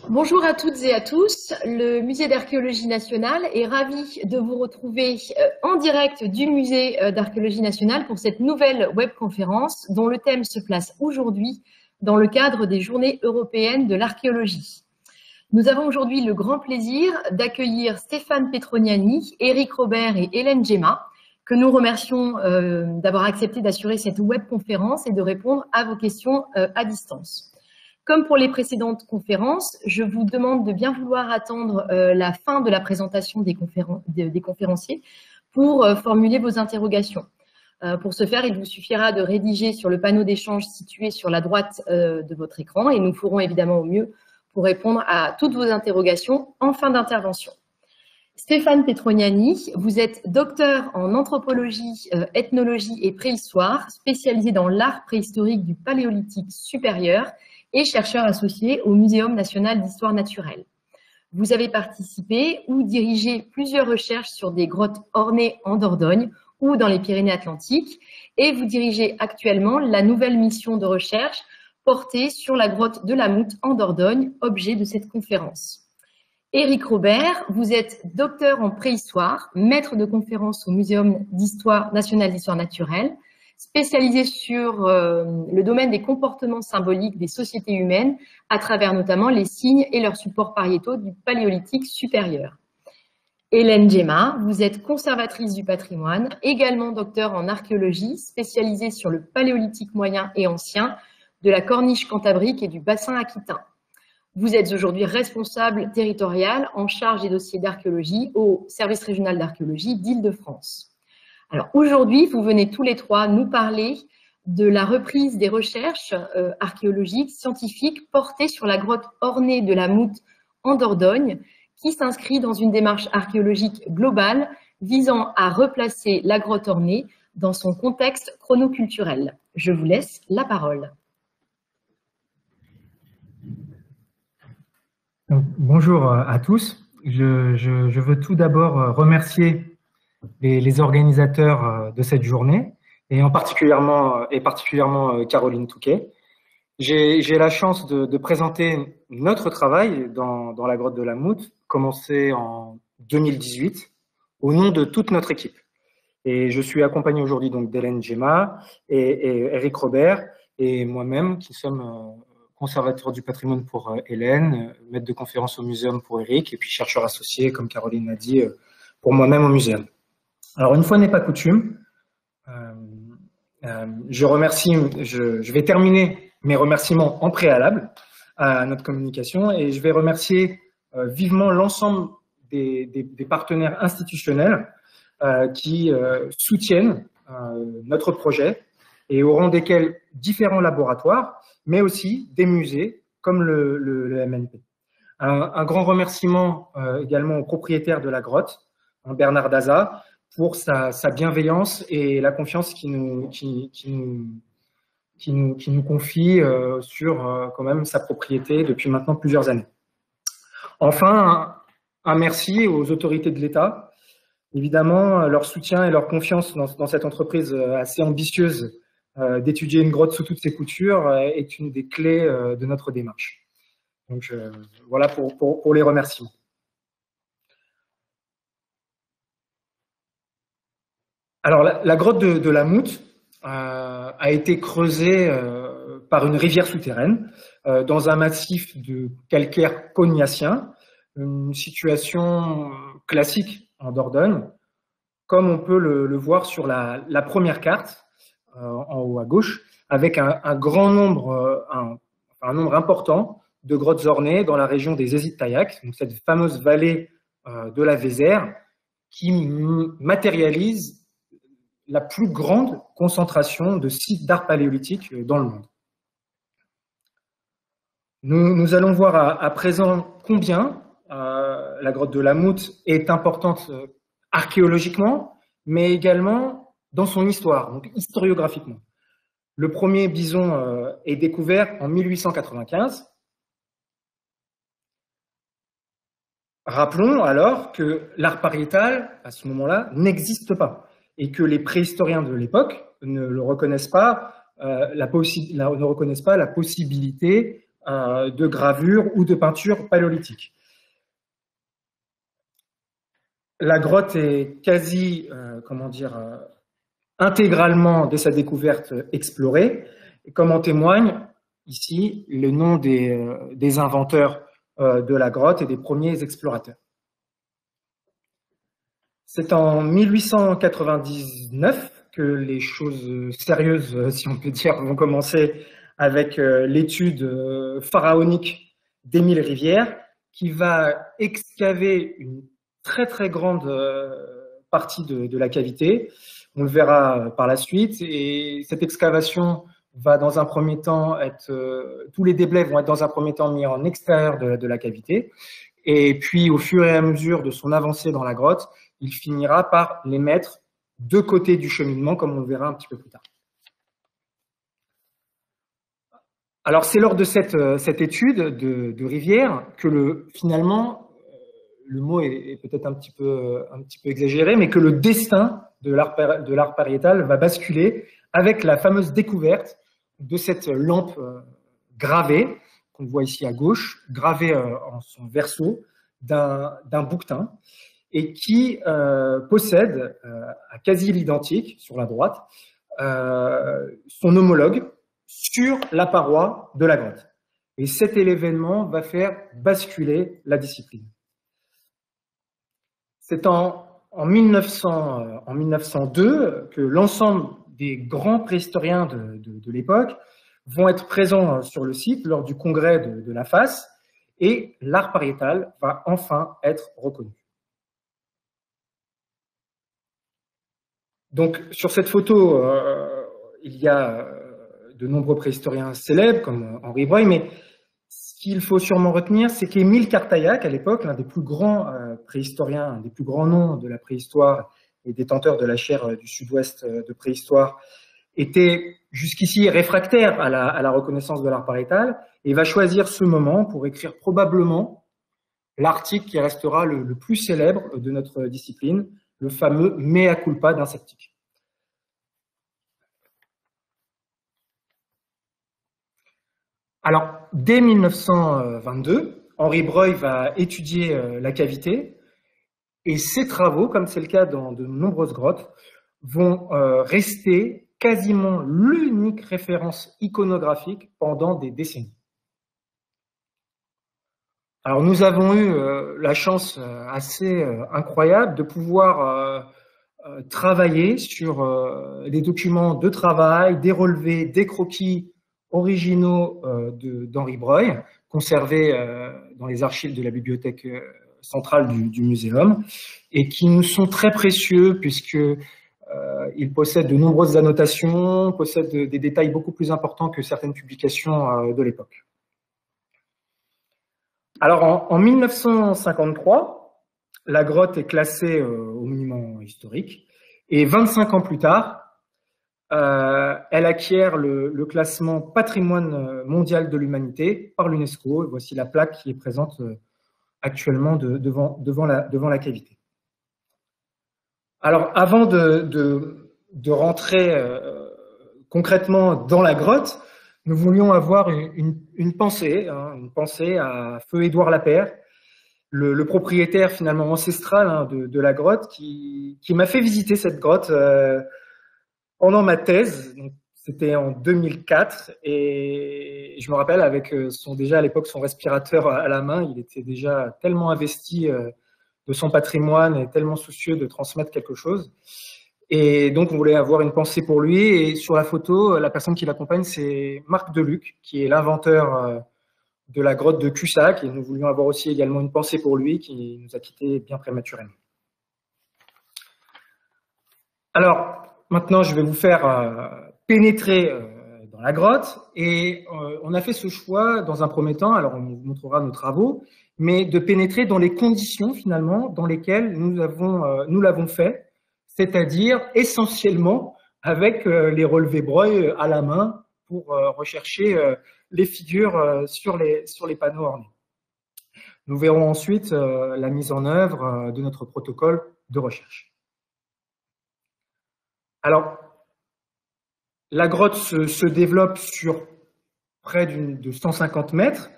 Bonjour à toutes et à tous. Le Musée d'Archéologie nationale est ravi de vous retrouver en direct du Musée d'Archéologie nationale pour cette nouvelle webconférence dont le thème se place aujourd'hui dans le cadre des Journées européennes de l'archéologie. Nous avons aujourd'hui le grand plaisir d'accueillir Stéphane Petroniani, Éric Robert et Hélène Gemma, que nous remercions d'avoir accepté d'assurer cette webconférence et de répondre à vos questions à distance. Comme pour les précédentes conférences, je vous demande de bien vouloir attendre la fin de la présentation des conférenciers pour formuler vos interrogations. Pour ce faire, il vous suffira de rédiger sur le panneau d'échange situé sur la droite de votre écran et nous ferons évidemment au mieux pour répondre à toutes vos interrogations en fin d'intervention. Stéphane Petroniani, vous êtes docteur en anthropologie, ethnologie et préhistoire, spécialisé dans l'art préhistorique du Paléolithique supérieur et chercheur associé au Muséum national d'histoire naturelle. Vous avez participé ou dirigé plusieurs recherches sur des grottes ornées en Dordogne ou dans les Pyrénées-Atlantiques et vous dirigez actuellement la nouvelle mission de recherche portée sur la grotte de la Moute en Dordogne, objet de cette conférence. Éric Robert, vous êtes docteur en préhistoire, maître de conférence au Muséum d'histoire nationale d'histoire naturelle, spécialisé sur le domaine des comportements symboliques des sociétés humaines à travers notamment les signes et leurs supports pariétaux du Paléolithique supérieur. Hélène Gemma, vous êtes conservatrice du patrimoine, également docteur en archéologie, spécialisée sur le Paléolithique moyen et ancien, de la Corniche cantabrique et du bassin aquitain. Vous êtes aujourd'hui responsable territorial en charge des dossiers d'archéologie au service régional d'archéologie d'Île-de-France. Alors aujourd'hui, vous venez tous les trois nous parler de la reprise des recherches archéologiques, scientifiques portées sur la grotte ornée de la Moute en Dordogne, qui s'inscrit dans une démarche archéologique globale visant à replacer la grotte ornée dans son contexte chronoculturel. Je vous laisse la parole. Bonjour à tous. Je veux tout d'abord remercier les organisateurs de cette journée et particulièrement Caroline Touquet. J'ai la chance de présenter notre travail dans la grotte de la Moute, commencé en 2018, au nom de toute notre équipe. Et je suis accompagné aujourd'hui donc d'Hélène Gemma et Éric Robert et moi-même qui sommes conservateur du patrimoine pour Hélène, maître de conférence au muséum pour Éric et puis chercheur associé, comme Caroline l'a dit, pour moi-même au muséum. Alors, une fois n'est pas coutume, je vais terminer mes remerciements en préalable à notre communication et je vais remercier vivement l'ensemble des partenaires institutionnels qui soutiennent notre projet et au rang desquels différents laboratoires, mais aussi des musées comme le MNP. Un grand remerciement également au propriétaire de la grotte, Bernard Daza, pour sa bienveillance et la confiance qui nous confie sur quand même sa propriété depuis maintenant plusieurs années. Enfin, un merci aux autorités de l'État. Évidemment, leur soutien et leur confiance dans cette entreprise assez ambitieuse d'étudier une grotte sous toutes ses coutures est une des clés de notre démarche. Donc voilà pour les remerciements. Alors la grotte de la Moute a été creusée par une rivière souterraine dans un massif de calcaire cognassien, une situation classique en Dordogne, comme on peut le voir sur la première carte en haut à gauche, avec un nombre important de grottes ornées dans la région des Hésite-Taillac, donc cette fameuse vallée de la Vézère qui matérialise la plus grande concentration de sites d'art paléolithique dans le monde. Nous allons voir à présent combien la grotte de la Moute est importante archéologiquement, mais également dans son histoire, donc historiographiquement. Le premier bison est découvert en 1895. Rappelons alors que l'art pariétal, à ce moment-là, n'existe pas et que les préhistoriens de l'époque ne reconnaissent pas la possibilité de gravures ou de peintures paléolithiques. La grotte est quasi, intégralement, dès sa découverte, explorée, et comme en témoigne ici le nom des inventeurs de la grotte et des premiers explorateurs. C'est en 1899 que les choses sérieuses, si on peut dire, vont commencer avec l'étude pharaonique d'Émile Rivière, qui va excaver une très très grande partie de la cavité. On le verra par la suite. Et cette excavation va dans un premier temps tous les déblais vont être dans un premier temps mis en extérieur de la cavité. Et puis, au fur et à mesure de son avancée dans la grotte, il finira par les mettre de côté du cheminement, comme on le verra un petit peu plus tard. Alors, c'est lors de cette étude de Rivière que finalement, le mot est peut-être un petit peu exagéré, mais que le destin de l'art pariétal va basculer avec la fameuse découverte de cette lampe gravée, qu'on voit ici à gauche, gravée en son verso d'un bouquetin, et qui possède à quasi l'identique, sur la droite, son homologue sur la paroi de la grotte. Et cet événement va faire basculer la discipline. C'est en 1902 que l'ensemble des grands préhistoriens de l'époque vont être présents sur le site lors du congrès de la FAS, et l'art pariétal va enfin être reconnu. Donc, sur cette photo, il y a de nombreux préhistoriens célèbres, comme Henri Breuil, mais ce qu'il faut sûrement retenir, c'est qu'Émile Cartaillac, à l'époque, l'un des plus grands préhistoriens, un des plus grands noms de la préhistoire et détenteur de la chaire du Sud-Ouest de préhistoire, était jusqu'ici réfractaire à la reconnaissance de l'art pariétal, et va choisir ce moment pour écrire probablement l'article qui restera le plus célèbre de notre discipline, le fameux mea culpa d'insectique. Alors, dès 1922, Henri Breuil va étudier la cavité, et ses travaux, comme c'est le cas dans de nombreuses grottes, vont rester quasiment l'unique référence iconographique pendant des décennies. Alors, nous avons eu la chance assez incroyable de pouvoir travailler sur des documents de travail, des relevés, des croquis originaux d'Henri Breuil, conservés dans les archives de la bibliothèque centrale du muséum, et qui nous sont très précieux puisque ils possèdent de nombreuses annotations, possèdent des détails beaucoup plus importants que certaines publications de l'époque. Alors, en 1953, la grotte est classée au monument historique, et 25 ans plus tard, elle acquiert le classement patrimoine mondial de l'humanité par l'UNESCO. Voici la plaque qui est présente actuellement devant la cavité. Alors, avant de rentrer concrètement dans la grotte, nous voulions avoir une pensée à feu Édouard Lapère, le propriétaire finalement ancestral de la grotte, qui m'a fait visiter cette grotte pendant ma thèse. C'était en 2004, et je me rappelle, avec déjà à l'époque son respirateur à la main, il était déjà tellement investi de son patrimoine et tellement soucieux de transmettre quelque chose. Et donc, on voulait avoir une pensée pour lui. Et sur la photo, la personne qui l'accompagne, c'est Marc Deluc, qui est l'inventeur de la grotte de Cussac. Et nous voulions avoir aussi également une pensée pour lui, qui nous a quittés bien prématurément. Alors, maintenant, je vais vous faire pénétrer dans la grotte. Et on a fait ce choix dans un premier temps, alors on vous montrera nos travaux, mais de pénétrer dans les conditions, finalement, dans lesquelles nous l'avons fait, c'est-à-dire essentiellement avec les relevés Breuil à la main pour rechercher les figures sur les panneaux ornés. Nous verrons ensuite la mise en œuvre de notre protocole de recherche. Alors, la grotte se développe sur près de 150 mètres,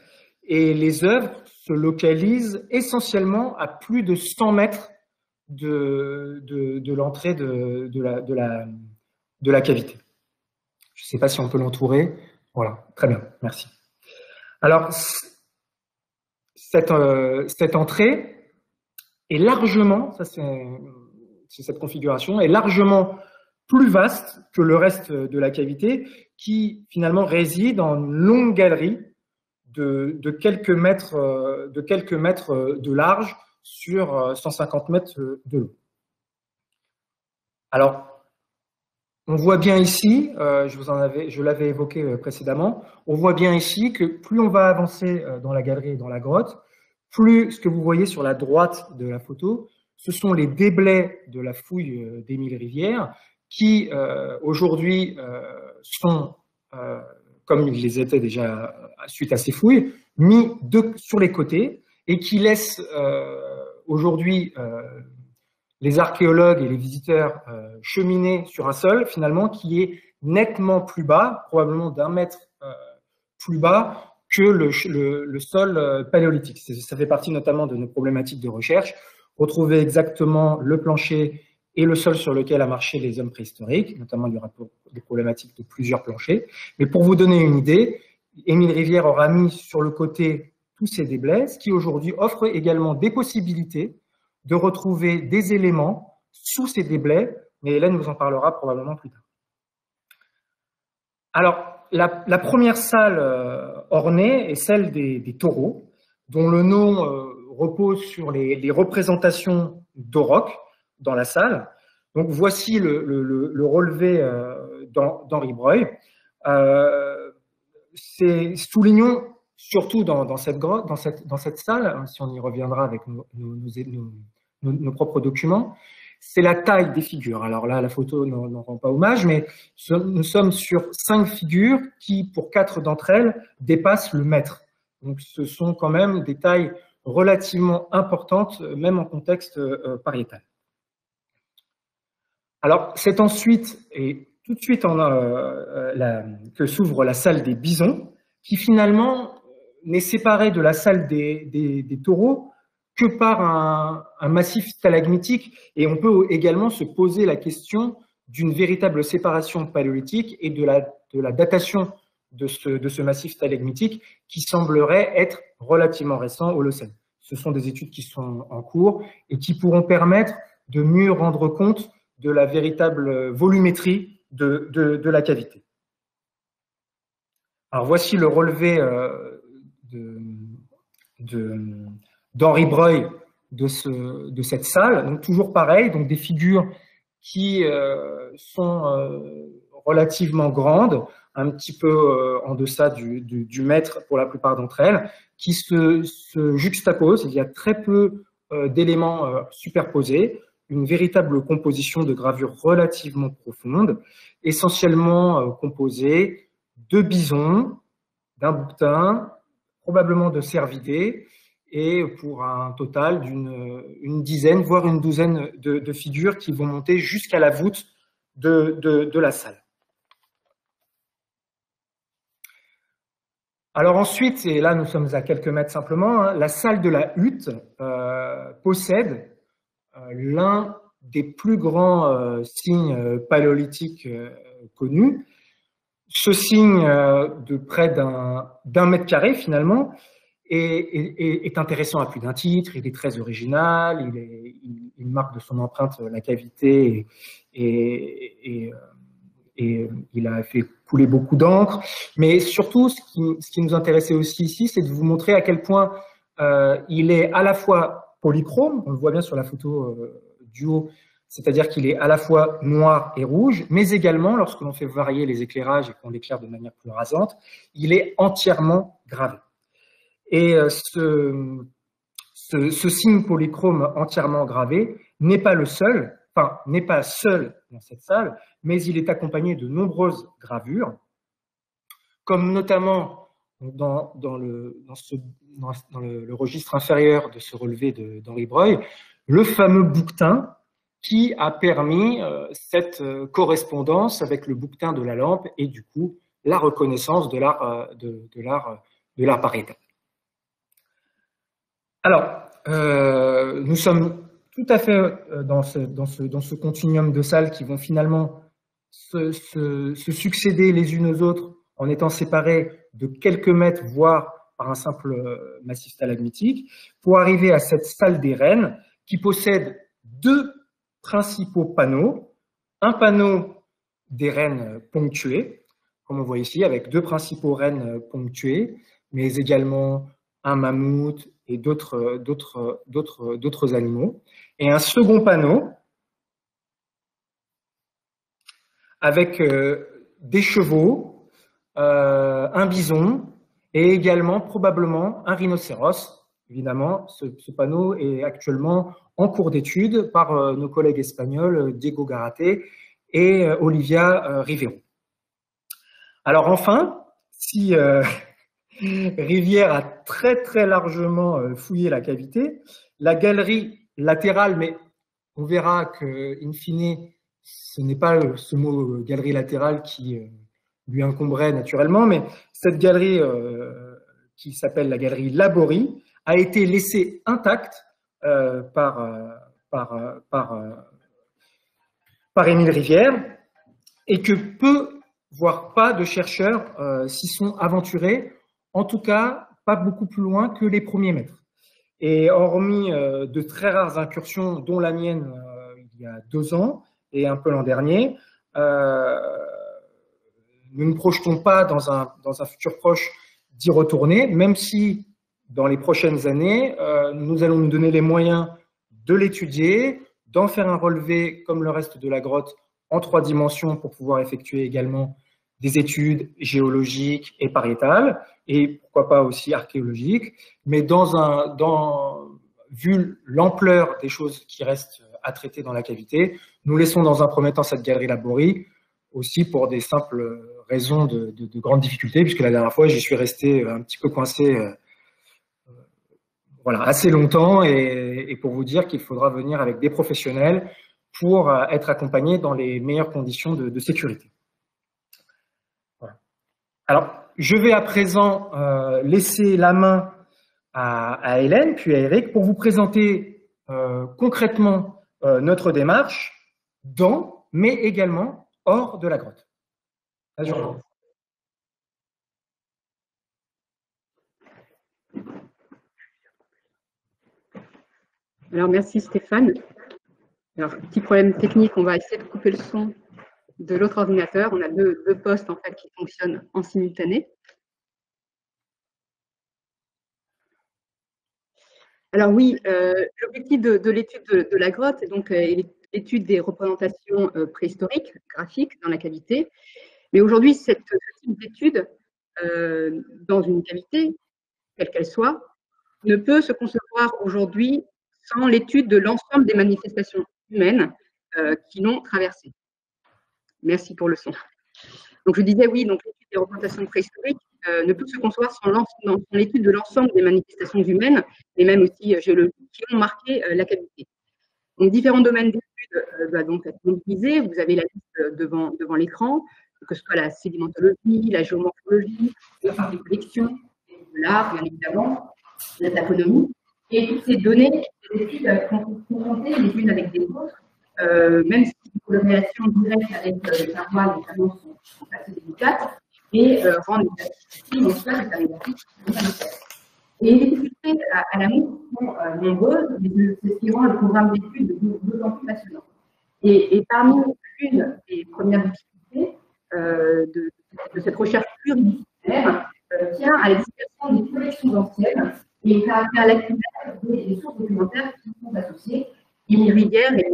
et les œuvres se localisent essentiellement à plus de 100 mètres de l'entrée de la cavité. Je ne sais pas si on peut l'entourer. Voilà, très bien, merci. Alors, cette entrée est largement, ça c'est cette configuration, est largement plus vaste que le reste de la cavité, qui finalement réside en une longue galerie de quelques mètres de large sur 150 mètres de long. Alors, on voit bien ici, je l'avais évoqué précédemment, on voit bien ici que plus on va avancer dans la galerie et dans la grotte, plus ce que vous voyez sur la droite de la photo, ce sont les déblais de la fouille d'Émile Rivière qui aujourd'hui sont, comme ils les étaient déjà suite à ces fouilles, mis sur les côtés et qui laissent aujourd'hui les archéologues et les visiteurs cheminer sur un sol finalement qui est nettement plus bas, probablement d'1 mètre plus bas que le sol paléolithique. Ça fait partie notamment de nos problématiques de recherche. Retrouver exactement le plancher et le sol sur lequel a marché les hommes préhistoriques, notamment il y aura des problématiques de plusieurs planchers. Mais pour vous donner une idée, Émile Rivière aura mis sur le côté tous ces déblais, ce qui aujourd'hui offre également des possibilités de retrouver des éléments sous ces déblais, mais Hélène vous en parlera probablement plus tard. Alors, la première salle ornée est celle des taureaux, dont le nom repose sur les représentations d'aurochs dans la salle. Donc, voici le relevé d'Henri Breuil. Soulignons surtout dans cette grotte, dans cette salle, hein, si on y reviendra avec nos propres documents, c'est la taille des figures. Alors là, la photo n'en rend pas hommage, mais nous sommes sur 5 figures qui, pour 4 d'entre elles, dépassent le mètre. Donc ce sont quand même des tailles relativement importantes, même en contexte pariétal. Alors c'est ensuite, et tout de suite, que s'ouvre la salle des bisons, qui finalement n'est séparée de la salle des taureaux que par un massif stalagmitique, et on peut également se poser la question d'une véritable séparation paléolithique et de la datation de ce massif stalagmitique qui semblerait être relativement récent au Holocène. Ce sont des études qui sont en cours et qui pourront permettre de mieux rendre compte de la véritable volumétrie de la cavité. Alors voici le relevé d'Henri Breuil de cette salle. Donc toujours pareil, donc des figures qui sont relativement grandes, un petit peu en deçà du mètre pour la plupart d'entre elles, qui se juxtaposent. Il y a très peu d'éléments superposés, une véritable composition de gravures relativement profonde, essentiellement composée de bisons, d'un bouquetin, probablement de cervidés, et pour un total d'une dizaine, voire une douzaine de figures qui vont monter jusqu'à la voûte de la salle. Alors ensuite, et là nous sommes à quelques mètres simplement, hein, la salle de la hutte possède l'un des plus grands signes paléolithiques connus. Ce signe de près d'un mètre carré finalement est intéressant à plus d'un titre, il est très original, il marque de son empreinte la cavité et il a fait couler beaucoup d'encre. Mais surtout, ce qui nous intéressait aussi ici, c'est de vous montrer à quel point il est à la fois polychrome, on le voit bien sur la photo du haut, c'est-à-dire qu'il est à la fois noir et rouge, mais également, lorsque l'on fait varier les éclairages et qu'on l'éclaire de manière plus rasante, il est entièrement gravé. Et ce signe polychrome entièrement gravé n'est pas le seul, enfin, n'est pas seul dans cette salle, mais il est accompagné de nombreuses gravures, comme notamment dans le registre inférieur de ce relevé d'Henri Breuil, le fameux bouquetin qui a permis cette correspondance avec le bouquetin de la lampe et du coup la reconnaissance de l'art pariétal. Alors, nous sommes tout à fait dans ce continuum de salles qui vont finalement se succéder les unes aux autres en étant séparées de quelques mètres, voire par un simple massif stalagmitique, pour arriver à cette salle des reines qui possède deux principaux panneaux. Un panneau des reines ponctuées, comme on voit ici, avec deux principaux reines ponctuées, mais également un mammouth et d'autres animaux. Et un second panneau avec des chevaux, un bison et également probablement un rhinocéros. Évidemment, ce panneau est actuellement en cours d'étude par nos collègues espagnols Diego Garate et Olivia Rivero. Alors enfin, si Rivière a très largement fouillé la cavité, la galerie latérale, mais on verra que, in fine, ce n'est pas ce mot galerie latérale qui lui incomberait naturellement, mais cette galerie qui s'appelle la galerie Laborie a été laissée intacte par Émile Rivière et que peu, voire pas de chercheurs s'y sont aventurés, en tout cas pas beaucoup plus loin que les premiers mètres. Et hormis de très rares incursions, dont la mienne il y a 2 ans et un peu l'an dernier, nous ne projetons pas dans un futur proche d'y retourner, même si dans les prochaines années, nous allons nous donner les moyens de l'étudier, d'en faire un relevé comme le reste de la grotte en 3 dimensions pour pouvoir effectuer également des études géologiques et pariétales, et pourquoi pas aussi archéologiques, mais vu l'ampleur des choses qui restent à traiter dans la cavité, nous laissons dans un premier temps cette galerie Laborie, aussi pour des simples raisons de grandes difficultés, puisque la dernière fois, j'y suis resté un petit peu coincé voilà, assez longtemps, et pour vous dire qu'il faudra venir avec des professionnels pour être accompagné dans les meilleures conditions de sécurité. Voilà. Alors, je vais à présent laisser la main à Hélène, puis à Eric, pour vous présenter concrètement notre démarche dans, mais également hors de la grotte. Alors, merci Stéphane. Alors, petit problème technique, on va essayer de couper le son de l'autre ordinateur. On a deux postes en fait qui fonctionnent en simultané. Alors oui, l'objectif de l'étude de la grotte est donc l'étude des représentations préhistoriques, graphiques dans la cavité. Mais aujourd'hui, ce type d'étude dans une cavité, quelle qu'elle soit, ne peut se concevoir aujourd'hui sans l'étude de l'ensemble des manifestations humaines qui l'ont traversée. Merci pour le son. Donc je disais oui, donc l'étude des représentations préhistoriques ne peut se concevoir sans l'étude de l'ensemble des manifestations humaines et même aussi géologiques qui ont marqué la cavité. Donc différents domaines d'études doivent donc être mobilisés. Vous avez la liste devant l'écran, que ce soit la sédimentologie, la géomorphologie, les collections, l'art, bien évidemment, la taxonomie. Et toutes ces données, ces études sont confrontées les unes avec les autres, même si les relations directes avec les parois, notamment, sont assez délicates, et rendent les statistiques, en soi, les statistiques. Et les difficultés à la mousse sont nombreuses, mais c'est ce qui rend le programme d'études d'autant plus passionnant. Et parmi l'une des premières difficultés de cette recherche pluridisciplinaire tient à la dispersion des collections anciennes et le caractère lacunaire des sources documentaires qui sont associées. Émile Rivière est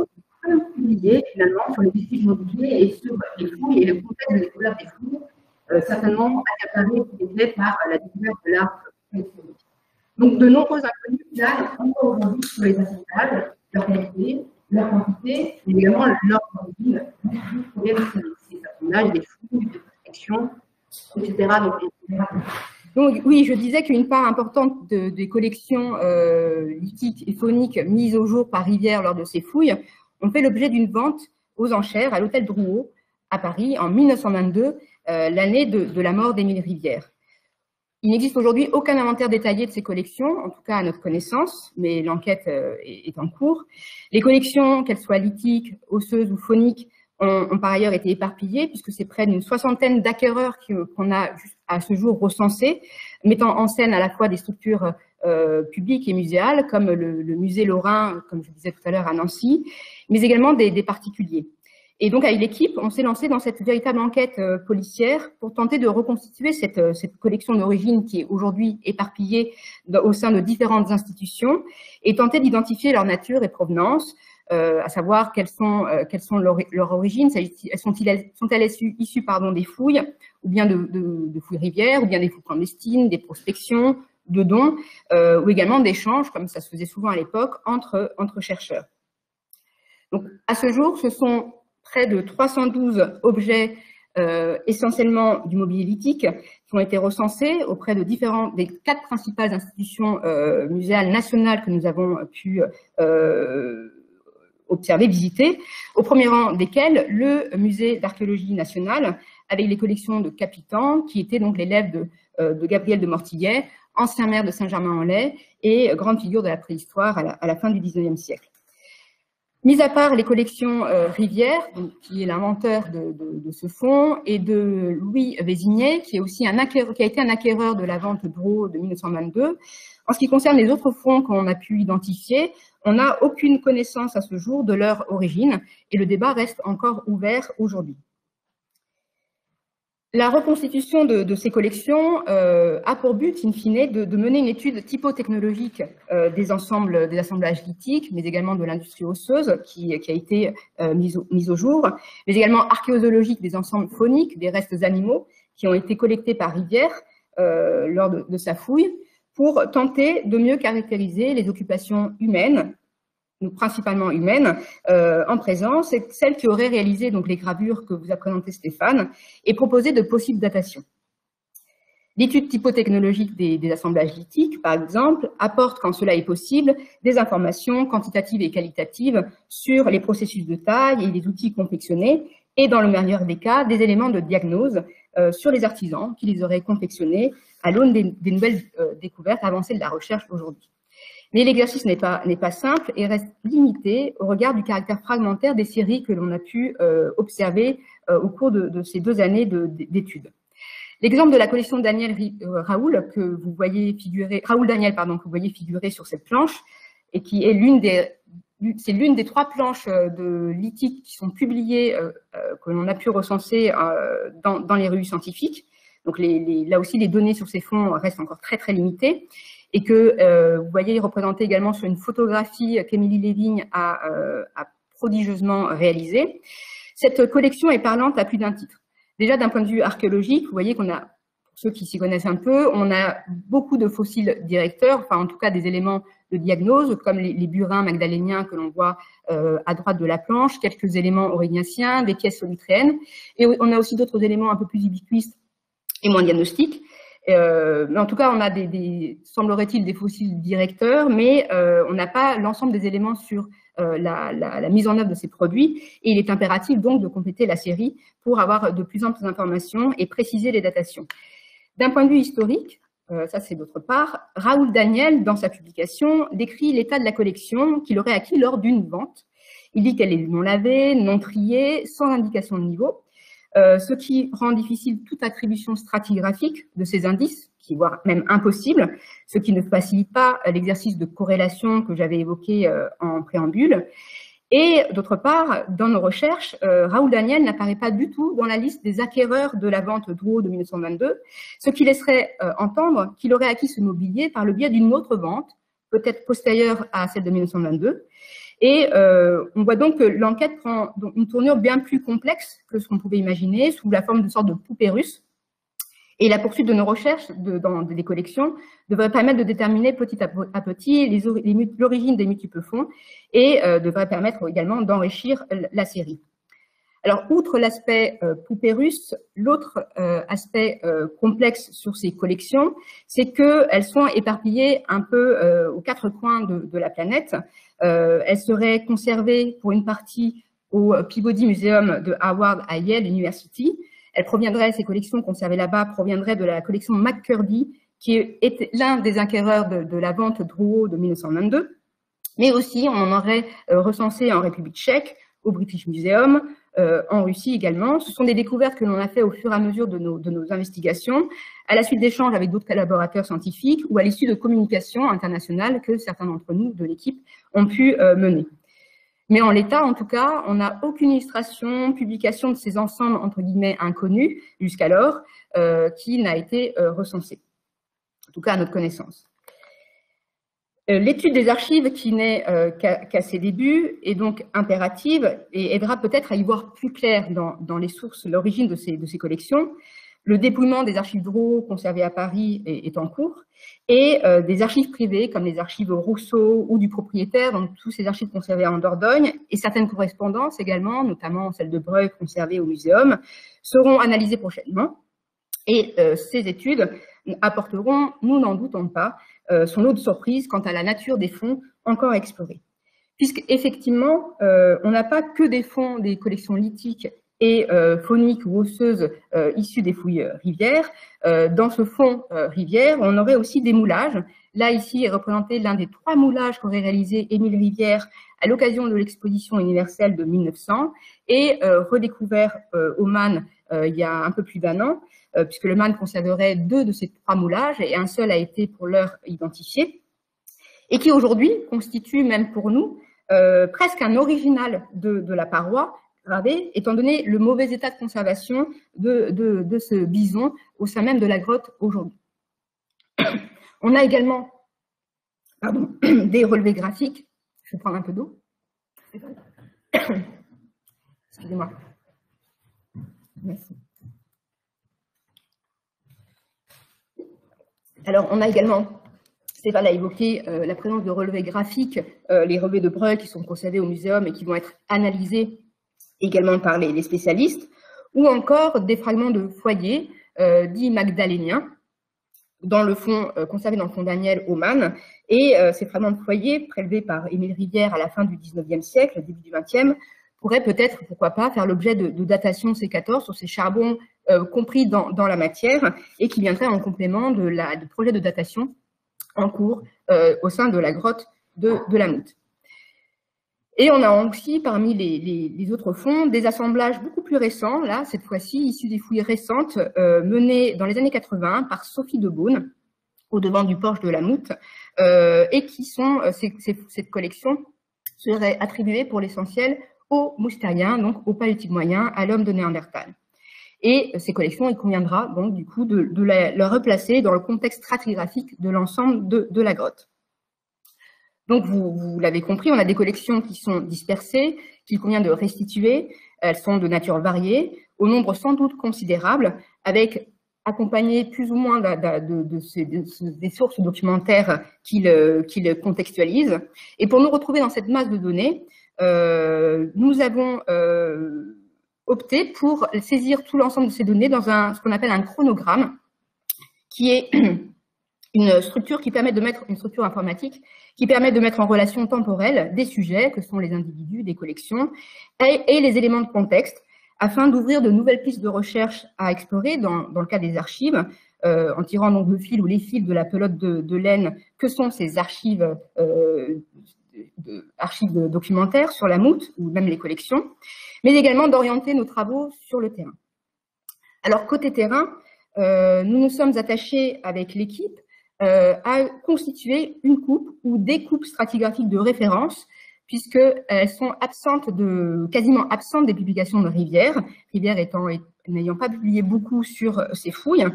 publié finalement sur les vestiges mobiliers et sur les fouilles et le contexte de découverte des fouilles, certainement accaparé peut-être par la découverte de l'art préhistorique. Donc de nombreux inconnus planent encore aujourd'hui sur les assemblages, leur qualité, leur quantité, mais également leur origine, ces assemblages, des fouilles, des prospections, etc. Donc oui, je disais qu'une part importante des collections lithiques et fauniques mises au jour par Rivière lors de ces fouilles ont fait l'objet d'une vente aux enchères à l'hôtel Drouot à Paris en 1922 l'année de la mort d'Émile Rivière. Il n'existe aujourd'hui aucun inventaire détaillé de ces collections, en tout cas à notre connaissance, mais l'enquête est en cours. Les collections, qu'elles soient lithiques, osseuses ou phoniques, ont par ailleurs été éparpillées, puisque c'est près d'une soixantaine d'acquéreurs qu'on a à ce jour recensés, mettant en scène à la fois des structures publiques et muséales, comme le musée Lorrain, comme je disais tout à l'heure à Nancy, mais également des particuliers. Et donc, avec l'équipe, on s'est lancé dans cette véritable enquête policière pour tenter de reconstituer cette collection d'origine qui est aujourd'hui éparpillée au sein de différentes institutions et tenter d'identifier leur nature et provenance, à savoir quelles sont leurs origines, sont-elles issues des fouilles, ou bien de fouilles rivières, ou bien des fouilles clandestines, des prospections, de dons, ou également d'échanges, comme ça se faisait souvent à l'époque, entre chercheurs. Donc, à ce jour, ce sont près de 312 objets, essentiellement du mobilier lithique, qui ont été recensés auprès de des 4 principales institutions muséales nationales que nous avons pu observer, visiter, au premier rang desquels le musée d'archéologie nationale, avec les collections de Capitan, qui étaient donc l'élève de Gabriel de Mortillet, ancien maire de Saint-Germain-en-Laye et grande figure de la préhistoire à la fin du XIXe siècle. Mis à part les collections Rivière, qui est l'inventeur de ce fonds, et de Louis Vézigné, qui a été un acquéreur de la vente Drouot de 1922, en ce qui concerne les autres fonds qu'on a pu identifier, on n'a aucune connaissance à ce jour de leur origine, et le débat reste encore ouvert aujourd'hui. La reconstitution de ces collections a pour but, in fine, de mener une étude typotechnologique des assemblages lithiques, mais également de l'industrie osseuse qui a été mise au jour, mais également archéologique des ensembles phoniques, des restes animaux qui ont été collectés par Rivière lors de sa fouille, pour tenter de mieux caractériser les occupations humaines, principalement humaines, en présence, et celles qui auraient réalisé donc les gravures que vous a présentées Stéphane, et proposer de possibles datations. L'étude typotechnologique des assemblages lithiques, par exemple, apporte, quand cela est possible, des informations quantitatives et qualitatives sur les processus de taille et les outils confectionnés, et dans le meilleur des cas, des éléments de diagnose sur les artisans qui les auraient confectionnés à l'aune des nouvelles découvertes avancées de la recherche aujourd'hui. Mais l'exercice n'est pas simple et reste limité au regard du caractère fragmentaire des séries que l'on a pu observer au cours de ces 2 années d'études. L'exemple de la collection Raoul que vous voyez figurer sur cette planche, et qui est l'une des 3 planches de lithique qui sont publiées, que l'on a pu recenser dans les revues scientifiques. Donc là aussi, les données sur ces fonds restent encore très très limitées, et que vous voyez représenter également sur une photographie qu'Émilie Lévigne a prodigieusement réalisée. Cette collection est parlante à plus d'un titre. Déjà, d'un point de vue archéologique, vous voyez qu'on a, pour ceux qui s'y connaissent un peu, on a beaucoup de fossiles directeurs, enfin en tout cas des éléments de diagnose, comme les burins magdaléniens que l'on voit à droite de la planche, quelques éléments aurignaciens, des pièces solitréennes, et on a aussi d'autres éléments un peu plus ubiquistes et moins diagnostiques. Mais en tout cas, on a semblerait-il, des fossiles directeurs, mais on n'a pas l'ensemble des éléments sur la mise en œuvre de ces produits, et il est impératif donc de compléter la série pour avoir de plus amples informations et préciser les datations. D'un point de vue historique, ça c'est d'autre part, Raoul Daniel, dans sa publication, décrit l'état de la collection qu'il aurait acquis lors d'une vente. Il dit qu'elle est non lavée, non triée, sans indication de niveau, ce qui rend difficile toute attribution stratigraphique de ces indices, qui voire même impossible, ce qui ne facilite pas l'exercice de corrélation que j'avais évoqué en préambule. Et d'autre part, dans nos recherches, Raoul Daniel n'apparaît pas du tout dans la liste des acquéreurs de la vente Drouot de 1922, ce qui laisserait entendre qu'il aurait acquis ce mobilier par le biais d'une autre vente, peut-être postérieure à celle de 1922. Et on voit donc que l'enquête prend une tournure bien plus complexe que ce qu'on pouvait imaginer, sous la forme d'une sorte de poupée russe. Et la poursuite de nos recherches dans des collections devrait permettre de déterminer petit à petit l'origine des multiples fonds, et devrait permettre également d'enrichir la série. Alors, outre l'aspect poupée russe, l'autre aspect complexe sur ces collections, c'est qu'elles sont éparpillées un peu aux 4 coins de la planète. Elles seraient conservées pour une partie au Peabody Museum de Harvard à Yale University, Ces collections conservées là-bas proviendraient de la collection McCurdy, qui est l'un des acquéreurs de la vente Drouot de 1922. Mais aussi, on en aurait recensé en République tchèque, au British Museum, en Russie également. Ce sont des découvertes que l'on a fait au fur et à mesure de nos investigations, à la suite d'échanges avec d'autres collaborateurs scientifiques ou à l'issue de communications internationales que certains d'entre nous de l'équipe ont pu mener. Mais en l'état, en tout cas, on n'a aucune illustration, publication de ces ensembles entre guillemets inconnus jusqu'alors qui n'a été recensée, en tout cas à notre connaissance. L'étude des archives, qui n'est qu'à ses débuts, est donc impérative et aidera peut-être à y voir plus clair dans les sources l'origine de ces collections. Le dépouillement des archives Drouot conservées à Paris est en cours, et des archives privées comme les archives Rousseau ou du propriétaire, donc tous ces archives conservées en Dordogne, et certaines correspondances également, notamment celles de Breuil conservées au Muséum, seront analysées prochainement. Et ces études apporteront, nous n'en doutons pas, son lot de surprises quant à la nature des fonds encore explorés. Puisqu'effectivement, on n'a pas que des fonds des collections lithiques et fauniques ou osseuses issues des fouilles rivières. Dans ce fonds rivière, on aurait aussi des moulages. Là, ici, est représenté l'un des 3 moulages qu'aurait réalisé Émile Rivière à l'occasion de l'exposition universelle de 1900 et redécouvert au Man il y a un peu plus d'1 an, puisque le Man conserverait 2 de ces 3 moulages et un seul a été pour l'heure identifié, et qui aujourd'hui constitue, même pour nous, presque un original de la paroi gravée, étant donné le mauvais état de conservation de ce bison au sein même de la grotte aujourd'hui. On a également des relevés graphiques. Je vais prendre un peu d'eau. Excusez-moi. Merci. Alors, on a également, Stéphane a évoqué la présence de relevés graphiques, les relevés de Breuil qui sont conservés au muséum et qui vont être analysés également par les spécialistes, ou encore des fragments de foyer dits magdaléniens, dans le fond, conservés dans le fond Daniel au Man. Et ces fragments de foyer, prélevés par Émile Rivière à la fin du 19e siècle, début du 20e, pourraient peut-être, pourquoi pas, faire l'objet de datation C14 sur ces charbons compris dans la matière et qui viendraient en complément du projet de datation en cours au sein de la grotte de la Moute. Et on a aussi, parmi les autres fonds, des assemblages beaucoup plus récents, là, cette fois-ci, issus des fouilles récentes menées dans les années 80 par Sophie de Beaune, au devant du porche de la Moute, et qui sont, cette collection serait attribuée pour l'essentiel aux Moustériens, donc au Paléolithique moyen, à l'homme de Néandertal. Et ces collections, il conviendra donc du coup de la replacer dans le contexte stratigraphique de l'ensemble de la grotte. Donc, vous l'avez compris, on a des collections qui sont dispersées, qu'il convient de restituer. Elles sont de nature variée, au nombre sans doute considérable, avec accompagnées plus ou moins des sources documentaires qui le contextualisent. Et pour nous retrouver dans cette masse de données, nous avons opté pour saisir tout l'ensemble de ces données dans ce qu'on appelle un chronogramme, qui est une structure qui permet de mettre, une structure informatique, qui permet de mettre en relation temporelle des sujets, que sont les individus, des collections, et les éléments de contexte, afin d'ouvrir de nouvelles pistes de recherche à explorer dans le cas des archives, en tirant donc le fil ou les fils de la pelote de laine, que sont ces archives, archives documentaires sur la Moute, ou même les collections, mais également d'orienter nos travaux sur le terrain. Alors, côté terrain, nous nous sommes attachés avec l'équipe à constituer une coupe ou des coupes stratigraphiques de référence, puisqu'elles sont quasiment absentes des publications de Rivière, n'ayant pas publié beaucoup sur ces fouilles.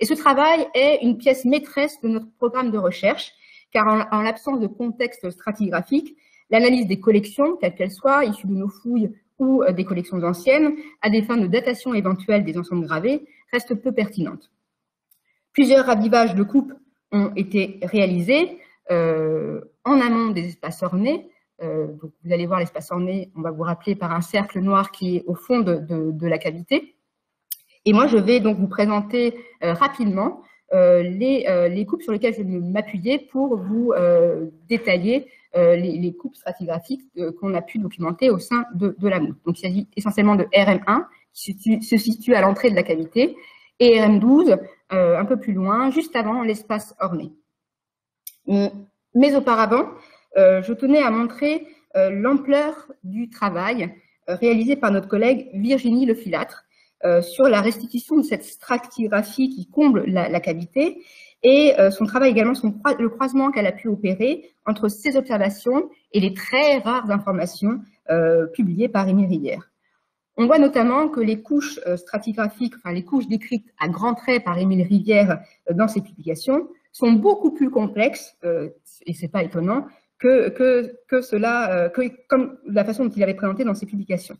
Et ce travail est une pièce maîtresse de notre programme de recherche, car en l'absence de contexte stratigraphique, l'analyse des collections, quelles qu'elles soient, issues de nos fouilles ou des collections anciennes, à des fins de datation éventuelle des ensembles gravés, reste peu pertinente. Plusieurs ravivages de coupes ont été réalisés en amont des espaces ornés. Donc vous allez voir l'espace orné, on va vous rappeler par un cercle noir qui est au fond de la cavité. Et moi, je vais donc vous présenter rapidement les coupes sur lesquelles je vais m'appuyer pour vous détailler les coupes stratigraphiques qu'on a pu documenter au sein de la Moute. Donc il s'agit essentiellement de RM1, se situe à l'entrée de la cavité, et RM12 un peu plus loin, juste avant l'espace orné. Mais auparavant, je tenais à montrer l'ampleur du travail réalisé par notre collègue Virginie Lefilâtre sur la restitution de cette stratigraphie qui comble la cavité et son travail également, le croisement qu'elle a pu opérer entre ses observations et les très rares informations publiées par Émile Rivière. On voit notamment que les couches stratigraphiques, enfin les couches décrites à grands traits par Émile Rivière dans ses publications, sont beaucoup plus complexes, et c'est pas étonnant, comme la façon dont il avait présenté dans ses publications.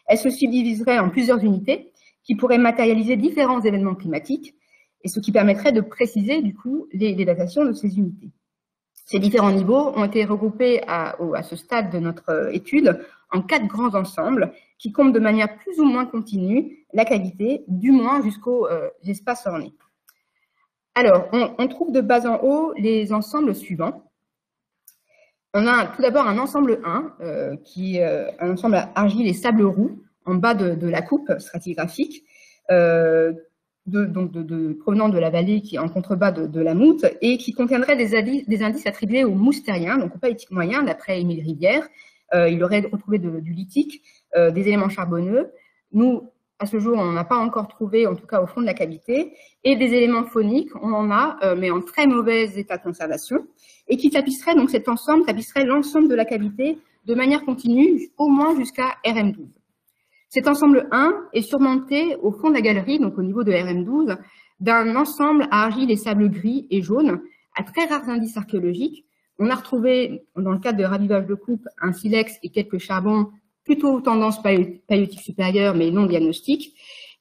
Elles se subdiviseraient en plusieurs unités qui pourraient matérialiser différents événements climatiques, et ce qui permettrait de préciser du coup les datations de ces unités. Ces différents niveaux ont été regroupés à ce stade de notre étude en 4 grands ensembles qui comblent de manière plus ou moins continue la cavité, du moins jusqu'aux espaces ornés. Alors, on trouve de bas en haut les ensembles suivants. On a tout d'abord un ensemble 1, qui est un ensemble à argile et sable roux, en bas de la coupe stratigraphique, provenant de la vallée qui est en contrebas de la Moute, et qui contiendrait des indices attribués aux mousse terriens, donc au paléolithique moyen, d'après Émile Rivière. Il aurait retrouvé du lithique, des éléments charbonneux. Nous, à ce jour, on n'a pas encore trouvé, en tout cas au fond de la cavité, et des éléments fauniques, on en a, mais en très mauvais état de conservation, et qui tapisserait, donc cet ensemble tapisserait l'ensemble de la cavité de manière continue, au moins jusqu'à RM12. Cet ensemble 1 est surmonté au fond de la galerie, donc au niveau de RM12, d'un ensemble à argile et sable gris et jaune, à très rares indices archéologiques. On a retrouvé, dans le cadre de ravivage de coupe, un silex et quelques charbons plutôt tendance paléolithique supérieure, mais non diagnostique.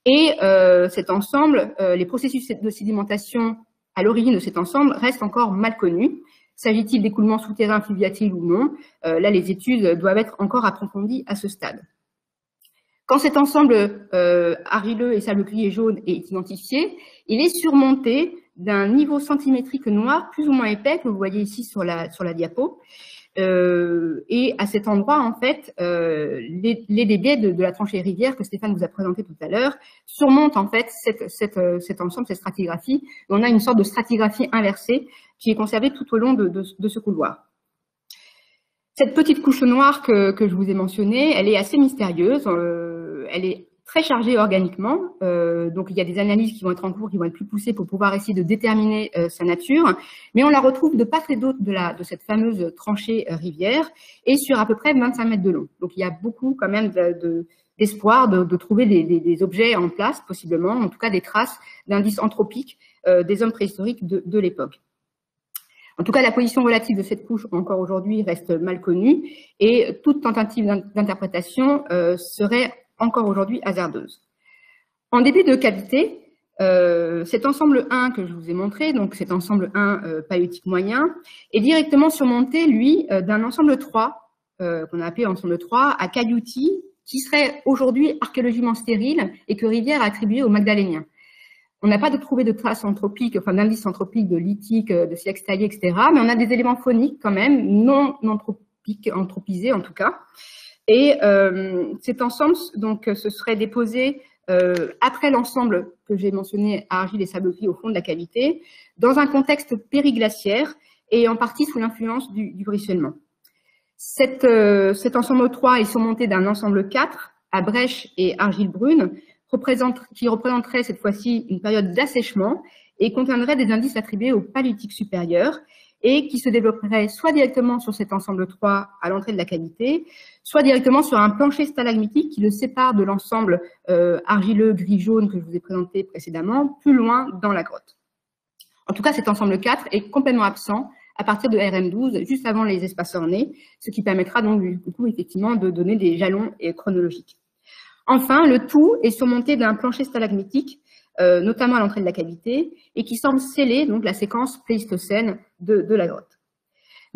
Et cet ensemble, les processus de sédimentation à l'origine de cet ensemble restent encore mal connus. S'agit-il d'écoulements souterrains fluviatiles ou non? Là, les études doivent être encore approfondies à ce stade. Quand cet ensemble argileux et sable gris et jaune est identifié, il est surmonté d'un niveau centimétrique noir plus ou moins épais que vous voyez ici sur la diapo. Et à cet endroit, en fait, les débits de la tranchée Rivière que Stéphane vous a présenté tout à l'heure surmontent en fait cet ensemble, cette stratigraphie. On a une sorte de stratigraphie inversée qui est conservée tout au long de ce couloir. Cette petite couche noire que je vous ai mentionnée, elle est assez mystérieuse. Elle est très chargée organiquement. Donc, il y a des analyses qui vont être en cours, qui vont être plus poussées pour pouvoir essayer de déterminer sa nature. Mais on la retrouve de part et d'autre de cette fameuse tranchée Rivière et sur à peu près 25 mètres de long. Donc, il y a beaucoup quand même d'espoir de trouver des objets en place, possiblement, en tout cas des traces d'indices anthropiques des hommes préhistoriques de l'époque. En tout cas, la position relative de cette couche, encore aujourd'hui, reste mal connue et toute tentative d'interprétation serait encore aujourd'hui hasardeuse. En début de cavité, cet ensemble 1 que je vous ai montré, donc cet ensemble 1 paléolithique moyen, est directement surmonté, lui, d'un ensemble 3, qu'on a appelé ensemble 3, à cailloutis, qui serait aujourd'hui archéologiquement stérile et que Rivière a attribué aux Magdaléniens. On n'a pas trouvé de traces anthropiques, enfin d'indices anthropiques de lithique, de silex taillé, etc. Mais on a des éléments phoniques quand même, non anthropisés en tout cas. Et cet ensemble, donc, se serait déposé après l'ensemble que j'ai mentionné à argile et sable gris au fond de la cavité, dans un contexte périglaciaire et en partie sous l'influence du ruissellement. Cet ensemble 3 est surmonté d'un ensemble 4 à brèche et argile brune, qui représenterait cette fois-ci une période d'assèchement et contiendrait des indices attribués au paléolithique supérieur et qui se développerait soit directement sur cet ensemble 3 à l'entrée de la cavité, soit directement sur un plancher stalagmitique qui le sépare de l'ensemble argileux gris-jaune que je vous ai présenté précédemment, plus loin dans la grotte. En tout cas, cet ensemble 4 est complètement absent à partir de RM12, juste avant les espaces ornés, ce qui permettra donc du coup effectivement de donner des jalons chronologiques. Enfin, le tout est surmonté d'un plancher stalagmitique, notamment à l'entrée de la cavité, et qui semble sceller donc la séquence pléistocène de la grotte.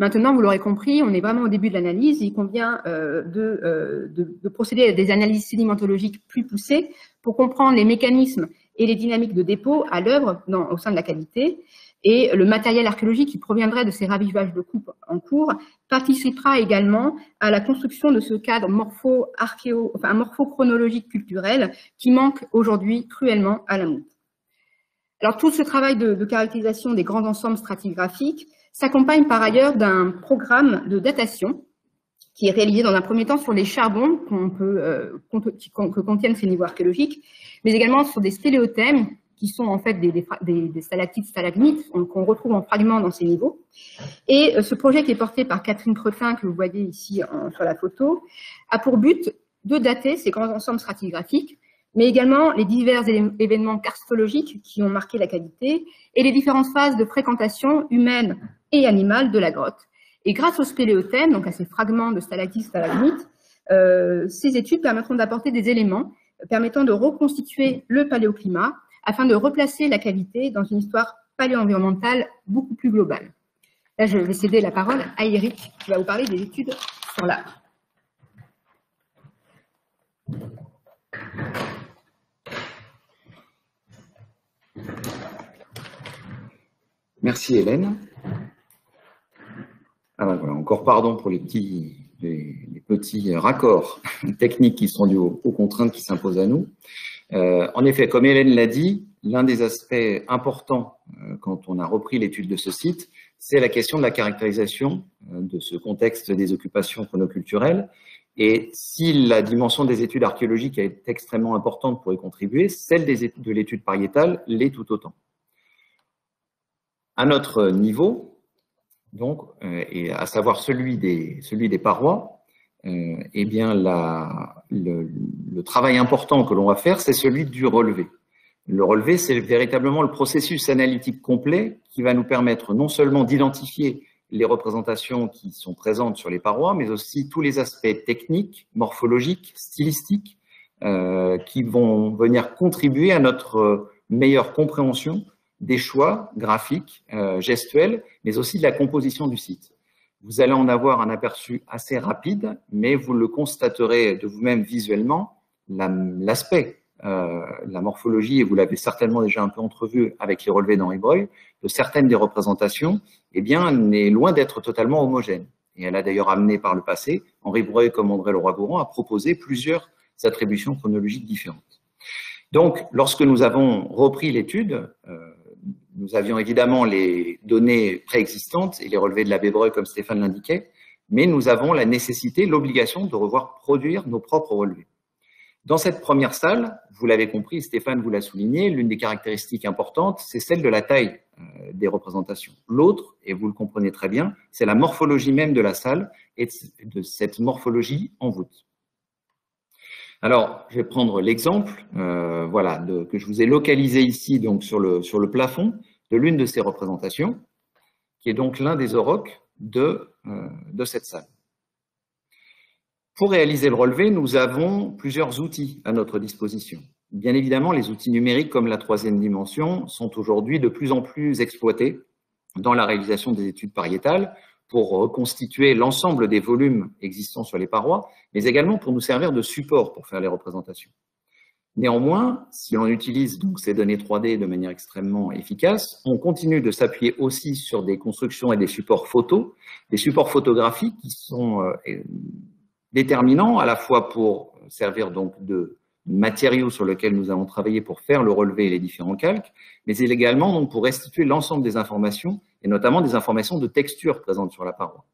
Maintenant, vous l'aurez compris, on est vraiment au début de l'analyse. Il convient de procéder à des analyses sédimentologiques plus poussées pour comprendre les mécanismes et les dynamiques de dépôt à l'œuvre au sein de la cavité. Et le matériel archéologique qui proviendrait de ces ravivages de coupe en cours participera également à la construction de ce cadre morpho-chronologique culturel qui manque aujourd'hui cruellement à la Mout. Alors, tout ce travail de caractérisation des grands ensembles stratigraphiques s'accompagne par ailleurs d'un programme de datation qui est réalisé dans un premier temps sur les charbons que contiennent ces niveaux archéologiques, mais également sur des spéléothèmes qui sont en fait des stalactites, stalagmites qu'on retrouve en fragments dans ces niveaux. Et ce projet qui est porté par Catherine Cretin, que vous voyez ici sur la photo, a pour but de dater ces grands ensembles stratigraphiques, mais également les divers événements karstologiques qui ont marqué la cavité et les différentes phases de fréquentation humaine et animale de la grotte. Et grâce aux spéléothèmes, donc à ces fragments de stalactites, stalagmites, ces études permettront d'apporter des éléments permettant de reconstituer le paléoclimat afin de replacer la cavité dans une histoire paléo-environnementale beaucoup plus globale. Là, je vais céder la parole à Eric, qui va vous parler des études sur l'art. Merci Hélène. Alors voilà, encore pardon pour les petits raccords techniques qui sont dus aux contraintes qui s'imposent à nous. En effet, comme Hélène l'a dit, l'un des aspects importants quand on a repris l'étude de ce site, c'est la question de la caractérisation de ce contexte des occupations chronoculturelles. Et si la dimension des études archéologiques est extrêmement importante pour y contribuer, celle de l'étude pariétale l'est tout autant. À notre niveau, donc, et à savoir celui des parois, eh bien le travail important que l'on va faire, c'est celui du relevé. Le relevé, c'est véritablement le processus analytique complet qui va nous permettre non seulement d'identifier les représentations qui sont présentes sur les parois, mais aussi tous les aspects techniques, morphologiques, stylistiques, qui vont venir contribuer à notre meilleure compréhension des choix graphiques, gestuels, mais aussi de la composition du site. Vous allez en avoir un aperçu assez rapide, mais vous le constaterez de vous-même visuellement, l'aspect, la morphologie, et vous l'avez certainement déjà un peu entrevu avec les relevés d'Henri Breuil, de certaines des représentations, eh bien, n'est loin d'être totalement homogène. Et elle a d'ailleurs amené par le passé, Henri Breuil comme André Leroy-Gourand, à proposer plusieurs attributions chronologiques différentes. Donc, lorsque nous avons repris l'étude, nous avions évidemment les données préexistantes et les relevés de l'abbé Breuil, comme Stéphane l'indiquait, mais nous avons la nécessité, l'obligation de revoir produire nos propres relevés. Dans cette première salle, vous l'avez compris, Stéphane vous l'a souligné, l'une des caractéristiques importantes, c'est celle de la taille des représentations. L'autre, et vous le comprenez très bien, c'est la morphologie même de la salle et de cette morphologie en voûte. Alors, je vais prendre l'exemple voilà, que je vous ai localisé ici donc, sur le plafond de l'une de ces représentations, qui est donc l'un des aurochs de cette salle. Pour réaliser le relevé, nous avons plusieurs outils à notre disposition. Bien évidemment, les outils numériques comme la troisième dimension sont aujourd'hui de plus en plus exploités dans la réalisation des études pariétales pour reconstituer l'ensemble des volumes existants sur les parois, mais également pour nous servir de support pour faire les représentations. Néanmoins, si on utilise donc ces données 3D de manière extrêmement efficace, on continue de s'appuyer aussi sur des constructions et des supports photos, des supports photographiques qui sont déterminants à la fois pour servir donc de matériaux sur lesquels nous allons travailler pour faire le relevé et les différents calques, mais également donc pour restituer l'ensemble des informations, et notamment des informations de texture présentes sur la paroi.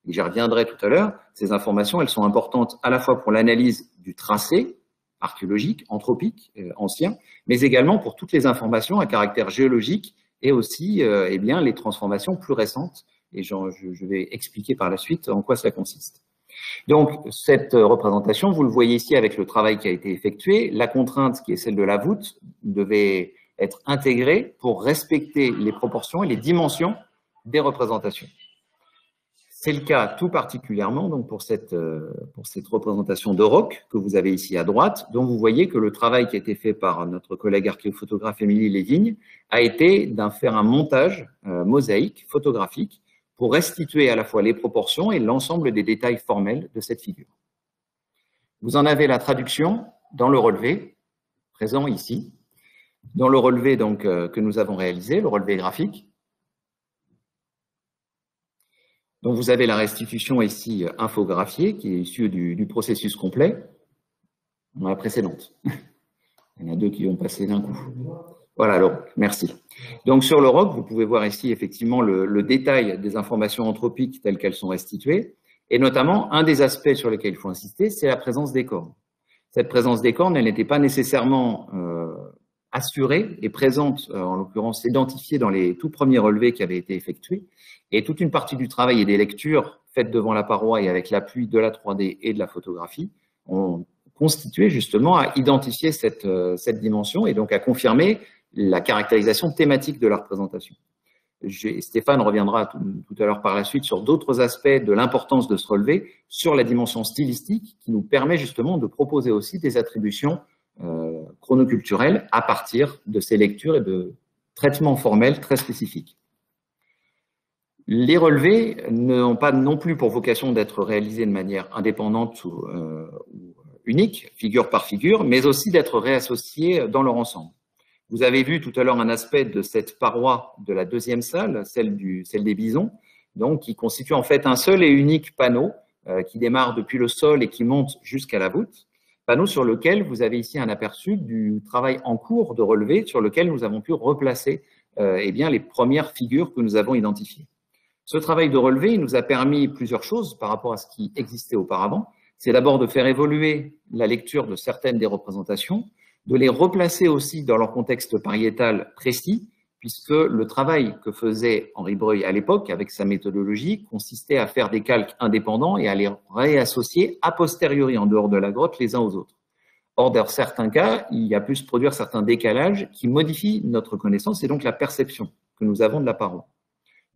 Et j'y reviendrai tout à l'heure, ces informations, elles sont importantes à la fois pour l'analyse du tracé archéologique, anthropique, ancien, mais également pour toutes les informations à caractère géologique et aussi eh bien, les transformations plus récentes, et je vais expliquer par la suite en quoi cela consiste. Donc, cette représentation, vous le voyez ici avec le travail qui a été effectué, la contrainte qui est celle de la voûte devait être intégrée pour respecter les proportions et les dimensions des représentations. C'est le cas tout particulièrement donc pour cette représentation de roc que vous avez ici à droite, dont vous voyez que le travail qui a été fait par notre collègue archéophotographe Émilie Lévigne a été d'en faire un montage mosaïque photographique pour restituer à la fois les proportions et l'ensemble des détails formels de cette figure. Vous en avez la traduction dans le relevé, présent ici, dans le relevé donc, que nous avons réalisé, le relevé graphique. Donc, vous avez la restitution ici infographiée qui est issue du processus complet. Dans la précédente. Il y en a deux qui vont passer d'un coup. Voilà, alors, merci. Donc, sur le ROC, vous pouvez voir ici effectivement le détail des informations anthropiques telles qu'elles sont restituées. Et notamment, un des aspects sur lesquels il faut insister, c'est la présence des cornes. Cette présence des cornes, elle n'était pas nécessairement assurée et présente, en l'occurrence identifiée dans les tout premiers relevés qui avaient été effectués. Et toute une partie du travail et des lectures faites devant la paroi et avec l'appui de la 3D et de la photographie ont constitué justement à identifier cette dimension et donc à confirmer la caractérisation thématique de la représentation. Stéphane reviendra tout à l'heure par la suite sur d'autres aspects de l'importance de ce relevé, sur la dimension stylistique qui nous permet justement de proposer aussi des attributions chronoculturelles à partir de ces lectures et de traitements formels très spécifiques. Les relevés n'ont pas non plus pour vocation d'être réalisés de manière indépendante ou unique, figure par figure, mais aussi d'être réassociés dans leur ensemble. Vous avez vu tout à l'heure un aspect de cette paroi de la deuxième salle, celle des bisons, donc qui constitue en fait un seul et unique panneau qui démarre depuis le sol et qui monte jusqu'à la voûte. Panneau sur lequel vous avez ici un aperçu du travail en cours de relevé sur lequel nous avons pu replacer eh bien, les premières figures que nous avons identifiées. Ce travail de relevé nous a permis plusieurs choses par rapport à ce qui existait auparavant. C'est d'abord de faire évoluer la lecture de certaines des représentations, de les replacer aussi dans leur contexte pariétal précis, puisque le travail que faisait Henri Breuil à l'époque, avec sa méthodologie, consistait à faire des calques indépendants et à les réassocier a posteriori en dehors de la grotte les uns aux autres. Or, dans certains cas, il y a pu se produire certains décalages qui modifient notre connaissance et donc la perception que nous avons de la paroi.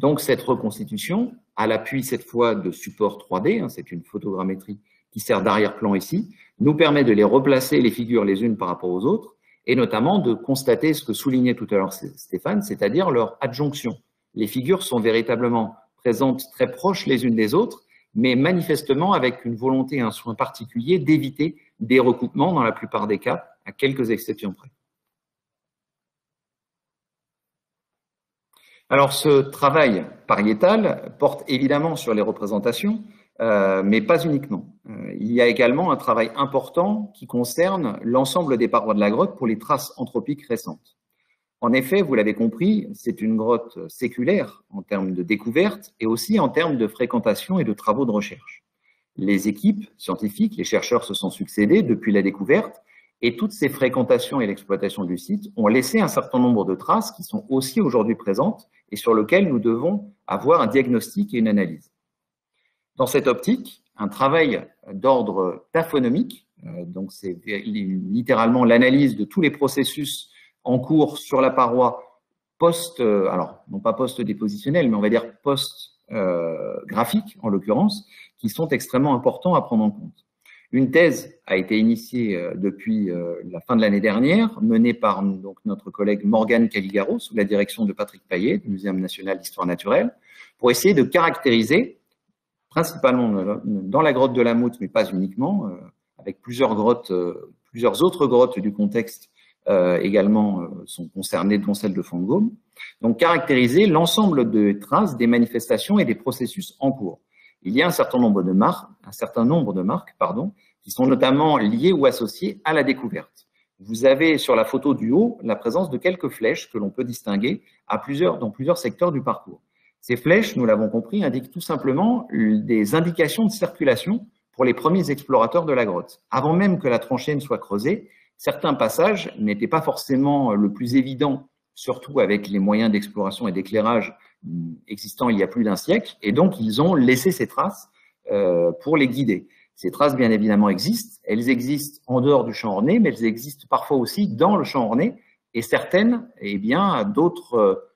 Donc, cette reconstitution, à l'appui cette fois de supports 3D, c'est une photogrammétrie qui sert d'arrière-plan ici, nous permet de les replacer les figures les unes par rapport aux autres et notamment de constater ce que soulignait tout à l'heure Stéphane, c'est-à-dire leur adjonction. Les figures sont véritablement présentes très proches les unes des autres, mais manifestement avec une volonté et un soin particulier d'éviter des recoupements dans la plupart des cas, à quelques exceptions près. Alors, ce travail pariétal porte évidemment sur les représentations, mais pas uniquement. Il y a également un travail important qui concerne l'ensemble des parois de la grotte pour les traces anthropiques récentes. En effet, vous l'avez compris, c'est une grotte séculaire en termes de découverte et aussi en termes de fréquentation et de travaux de recherche. Les équipes scientifiques, les chercheurs se sont succédés depuis la découverte et toutes ces fréquentations et l'exploitation du site ont laissé un certain nombre de traces qui sont aussi aujourd'hui présentes et sur lesquelles nous devons avoir un diagnostic et une analyse. Dans cette optique, un travail d'ordre taphonomique, donc c'est littéralement l'analyse de tous les processus en cours sur la paroi alors non pas post-dépositionnel, mais on va dire post-graphique en l'occurrence, qui sont extrêmement importants à prendre en compte. Une thèse a été initiée depuis la fin de l'année dernière, menée par donc, notre collègue Morgane Caligaro, sous la direction de Patrick Paillet, du Muséum national d'histoire naturelle, pour essayer de caractériser, principalement dans la grotte de la Moute, mais pas uniquement, avec plusieurs autres grottes du contexte également sont concernées, dont celle de Font-de-Gaume. Donc, caractériser l'ensemble des traces, des manifestations et des processus en cours. Il y a un certain nombre de marques, qui sont notamment liées ou associées à la découverte. Vous avez sur la photo du haut la présence de quelques flèches que l'on peut distinguer dans plusieurs secteurs du parcours. Ces flèches, nous l'avons compris, indiquent tout simplement des indications de circulation pour les premiers explorateurs de la grotte. Avant même que la tranchée ne soit creusée, certains passages n'étaient pas forcément le plus évident, surtout avec les moyens d'exploration et d'éclairage existants il y a plus d'un siècle, et donc ils ont laissé ces traces pour les guider. Ces traces, bien évidemment, existent. Elles existent en dehors du champ orné, mais elles existent parfois aussi dans le champ orné, et certaines, eh bien, d'autres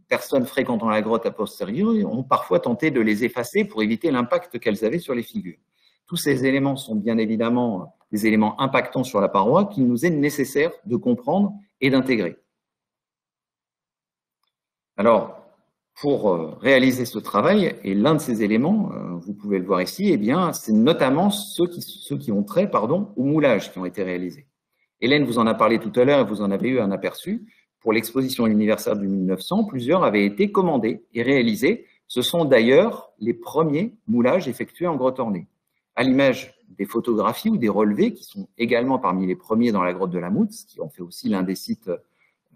personnes fréquentant la grotte a posteriori ont parfois tenté de les effacer pour éviter l'impact qu'elles avaient sur les figures. Tous ces éléments sont bien évidemment des éléments impactants sur la paroi qu'il nous est nécessaire de comprendre et d'intégrer. Alors, pour réaliser ce travail, et l'un de ces éléments, vous pouvez le voir ici, eh bien, c'est notamment ceux qui ont trait au moulage qui ont été réalisés. Hélène vous en a parlé tout à l'heure et vous en avez eu un aperçu. Pour l'exposition universelle de 1900, plusieurs avaient été commandés et réalisés Ce sont d'ailleurs les premiers moulages effectués en grotte ornée. À l'image des photographies ou des relevés, qui sont également parmi les premiers dans la grotte de la Moute, ce qui en fait aussi l'un des sites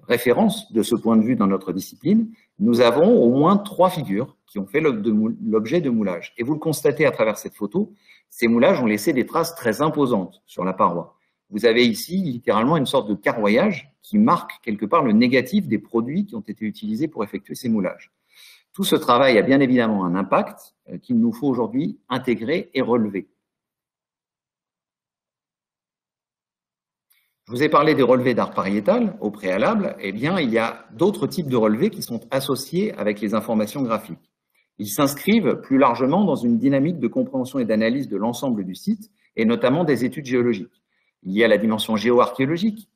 référence de ce point de vue dans notre discipline, nous avons au moins 3 figures qui ont fait l'objet de moulages. Et vous le constatez à travers cette photo, ces moulages ont laissé des traces très imposantes sur la paroi. Vous avez ici littéralement une sorte de carroyage qui marque quelque part le négatif des produits qui ont été utilisés pour effectuer ces moulages. Tout ce travail a bien évidemment un impact qu'il nous faut aujourd'hui intégrer et relever. Je vous ai parlé des relevés d'art pariétal au préalable. Eh bien, il y a d'autres types de relevés qui sont associés avec les informations graphiques. Ils s'inscrivent plus largement dans une dynamique de compréhension et d'analyse de l'ensemble du site, et notamment des études géologiques. Il y a la dimension géoarchéologique,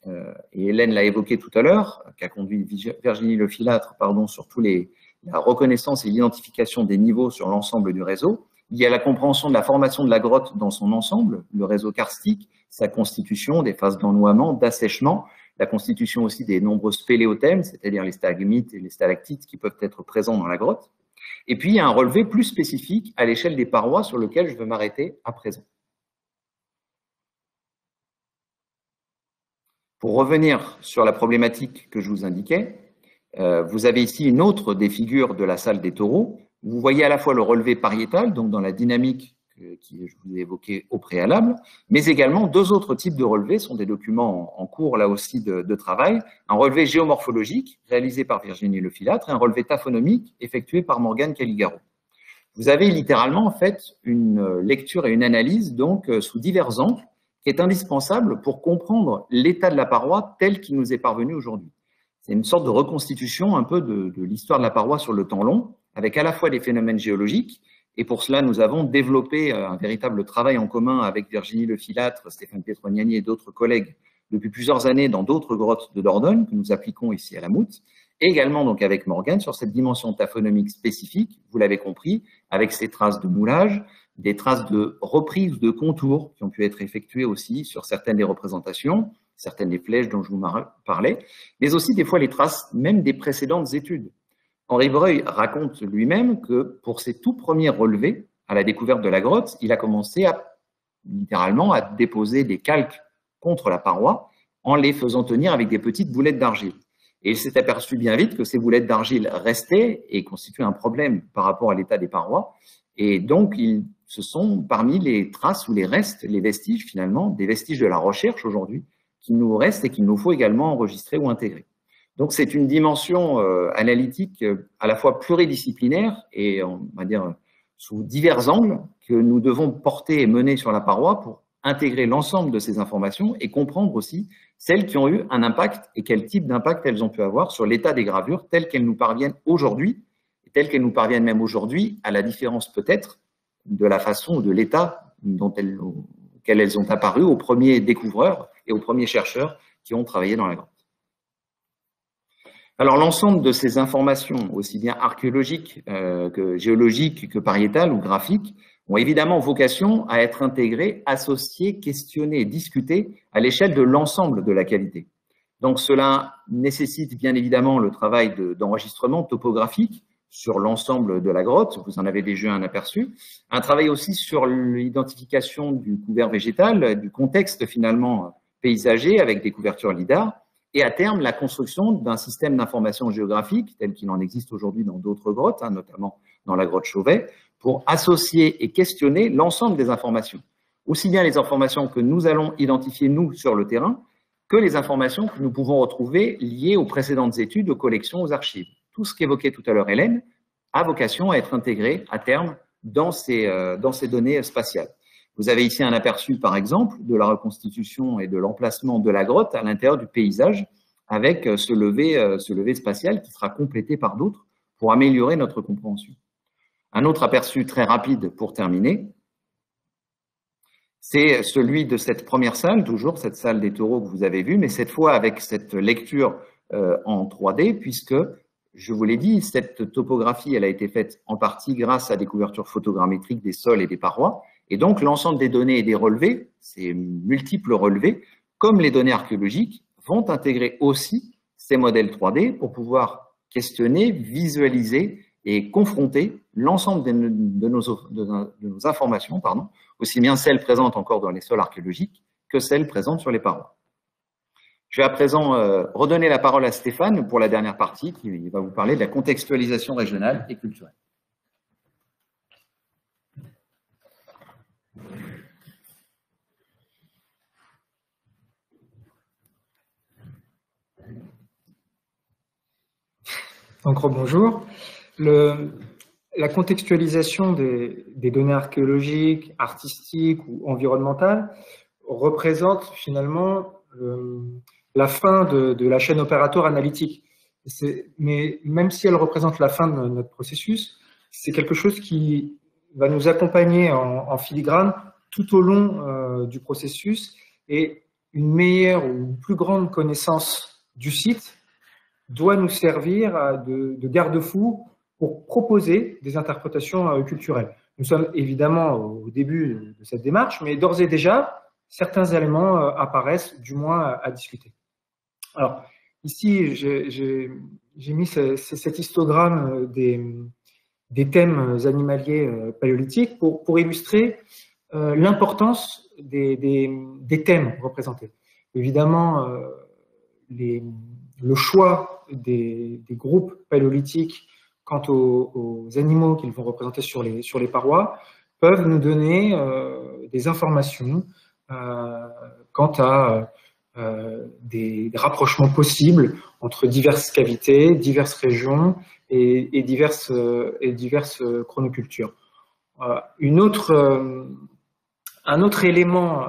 et Hélène l'a évoqué tout à l'heure, qu'a conduit Virginie Lefilâtre, sur la reconnaissance et l'identification des niveaux sur l'ensemble du réseau. Il y a la compréhension de la formation de la grotte dans son ensemble, le réseau karstique, sa constitution, des phases d'ennoiement, d'assèchement, la constitution aussi des nombreux spéléothèmes, c'est-à-dire les stalagmites et les stalactites qui peuvent être présents dans la grotte. Et puis, il y a un relevé plus spécifique à l'échelle des parois sur lequel je veux m'arrêter à présent. Pour revenir sur la problématique que je vous indiquais, vous avez ici une autre des figures de la salle des taureaux. Vous voyez à la fois le relevé pariétal, donc dans la dynamique que je vous ai évoquée au préalable, mais également 2 autres types de relevés, sont des documents en cours là aussi de travail. Un relevé géomorphologique réalisé par Virginie Lefilâtre et un relevé taphonomique effectué par Morgane Caligaro. Vous avez littéralement en fait une lecture et une analyse donc sous divers angles qui est indispensable pour comprendre l'état de la paroi tel qu'il nous est parvenu aujourd'hui. C'est une sorte de reconstitution un peu de l'histoire de la paroi sur le temps long, avec à la fois des phénomènes géologiques, et pour cela, nous avons développé un véritable travail en commun avec Virginie Lefilâtre, Stéphane Pietroniani et d'autres collègues depuis plusieurs années dans d'autres grottes de Dordogne que nous appliquons ici à la Moute, et également donc avec Morgane sur cette dimension taphonomique spécifique, vous l'avez compris, avec ces traces de moulage, des traces de reprise de contours qui ont pu être effectuées aussi sur certaines des représentations, certaines des flèches dont je vous parlais, mais aussi des fois les traces même des précédentes études. Henri Breuil raconte lui-même que pour ses tout premiers relevés à la découverte de la grotte, il a commencé littéralement à déposer des calques contre la paroi en les faisant tenir avec des petites boulettes d'argile. Et il s'est aperçu bien vite que ces boulettes d'argile restaient et constituaient un problème par rapport à l'état des parois. Et donc, ce sont parmi les traces ou les restes, les vestiges finalement, des vestiges de la recherche aujourd'hui, qui nous restent et qu'il nous faut également enregistrer ou intégrer. Donc, c'est une dimension analytique à la fois pluridisciplinaire et, on va dire, sous divers angles que nous devons porter et mener sur la paroi pour intégrer l'ensemble de ces informations et comprendre aussi celles qui ont eu un impact et quel type d'impact elles ont pu avoir sur l'état des gravures telles qu'elles nous parviennent aujourd'hui et telles qu'elles nous parviennent même aujourd'hui, à la différence peut-être de la façon ou de l'état auquel elles ont apparu aux premiers découvreurs et aux premiers chercheurs qui ont travaillé dans la grotte. Alors, l'ensemble de ces informations, aussi bien archéologiques que géologiques, que pariétales ou graphiques, ont évidemment vocation à être intégrées, associées, questionnées et discutées à l'échelle de l'ensemble de la qualité. Donc, cela nécessite bien évidemment le travail d'enregistrement topographique sur l'ensemble de la grotte, vous en avez déjà un aperçu, un travail aussi sur l'identification du couvert végétal, du contexte finalement paysager avec des couvertures lidar, et à terme, la construction d'un système d'information géographique, tel qu'il en existe aujourd'hui dans d'autres grottes, notamment dans la grotte Chauvet, pour associer et questionner l'ensemble des informations. Aussi bien les informations que nous allons identifier, nous, sur le terrain, que les informations que nous pouvons retrouver liées aux précédentes études, aux collections, aux archives. Tout ce qu'évoquait tout à l'heure Hélène a vocation à être intégré, à terme, dans ces données spatiales. Vous avez ici un aperçu, par exemple, de la reconstitution et de l'emplacement de la grotte à l'intérieur du paysage, avec ce lever spatial qui sera complété par d'autres pour améliorer notre compréhension. Un autre aperçu très rapide pour terminer, c'est celui de cette première salle, toujours cette salle des taureaux que vous avez vue, mais cette fois avec cette lecture en 3D, puisque, je vous l'ai dit, cette topographie elle a été faite en partie grâce à des couvertures photogrammétriques des sols et des parois, et donc l'ensemble des données et des relevés, ces multiples relevés, comme les données archéologiques, vont intégrer aussi ces modèles 3D pour pouvoir questionner, visualiser et confronter l'ensemble de nos informations, aussi bien celles présentes encore dans les sols archéologiques que celles présentes sur les parois. Je vais à présent redonner la parole à Stéphane pour la dernière partie qui va vous parler de la contextualisation régionale et culturelle. Donc, bonjour. La contextualisation des données archéologiques, artistiques ou environnementales représente finalement la fin de la chaîne opératoire analytique. Mais même si elle représente la fin de notre processus, c'est quelque chose qui va nous accompagner en filigrane tout au long du processus, et une meilleure ou une plus grande connaissance du site doit nous servir de garde-fou pour proposer des interprétations culturelles. Nous sommes évidemment au début de cette démarche, mais d'ores et déjà, certains éléments apparaissent, du moins à discuter. Alors, ici, j'ai mis cet histogramme des thèmes animaliers paléolithiques pour illustrer l'importance des thèmes représentés. Évidemment, le choix des groupes paléolithiques quant aux animaux qu'ils vont représenter sur les parois peuvent nous donner des informations quant à des rapprochements possibles entre diverses cavités, diverses régions et diverses chronocultures. Un autre élément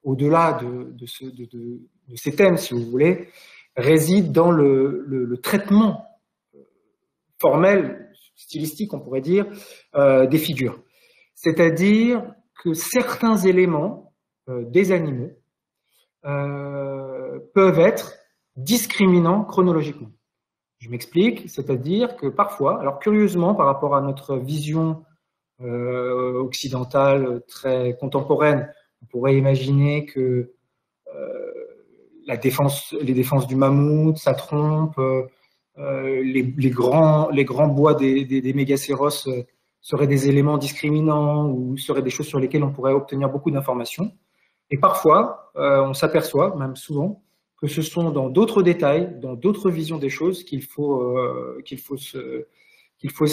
au-delà de ces thèmes, si vous voulez, réside dans le traitement formel, stylistique, on pourrait dire, des figures. C'est-à-dire que certains éléments des animaux peuvent être discriminants chronologiquement. Je m'explique, c'est-à-dire que parfois, alors curieusement par rapport à notre vision occidentale très contemporaine, on pourrait imaginer que les défenses du mammouth, sa trompe, les grands bois des mégacéros seraient des éléments discriminants ou seraient des choses sur lesquelles on pourrait obtenir beaucoup d'informations. Et parfois, on s'aperçoit, même souvent, que ce sont dans d'autres détails, dans d'autres visions des choses qu'il faut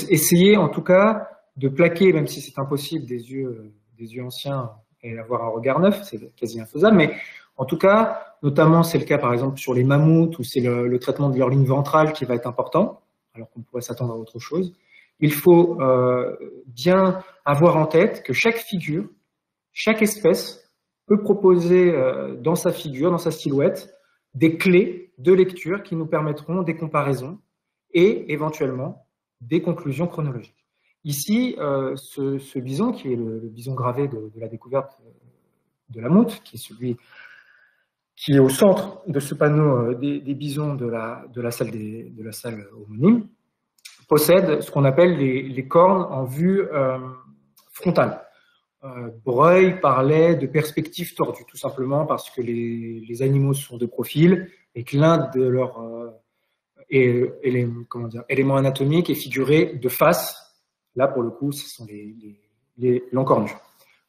essayer, en tout cas, de plaquer, même si c'est impossible des yeux anciens et avoir un regard neuf, c'est quasi infaisable, mais en tout cas, notamment c'est le cas par exemple sur les mammouths, où c'est le traitement de leur ligne ventrale qui va être important, alors qu'on pourrait s'attendre à autre chose. Il faut bien avoir en tête que chaque figure, chaque espèce peut proposer dans sa figure, dans sa silhouette, des clés de lecture qui nous permettront des comparaisons et éventuellement des conclusions chronologiques. Ici, ce bison, qui est le bison gravé de la découverte de la Moute, qui est celui qui est au centre de ce panneau des bisons de la salle homonyme, possède ce qu'on appelle les cornes en vue frontale. Breuil parlait de perspective tordue, tout simplement parce que les animaux sont de profil et que l'un de leurs éléments anatomiques est figuré de face. Là, pour le coup, ce sont l'encornure.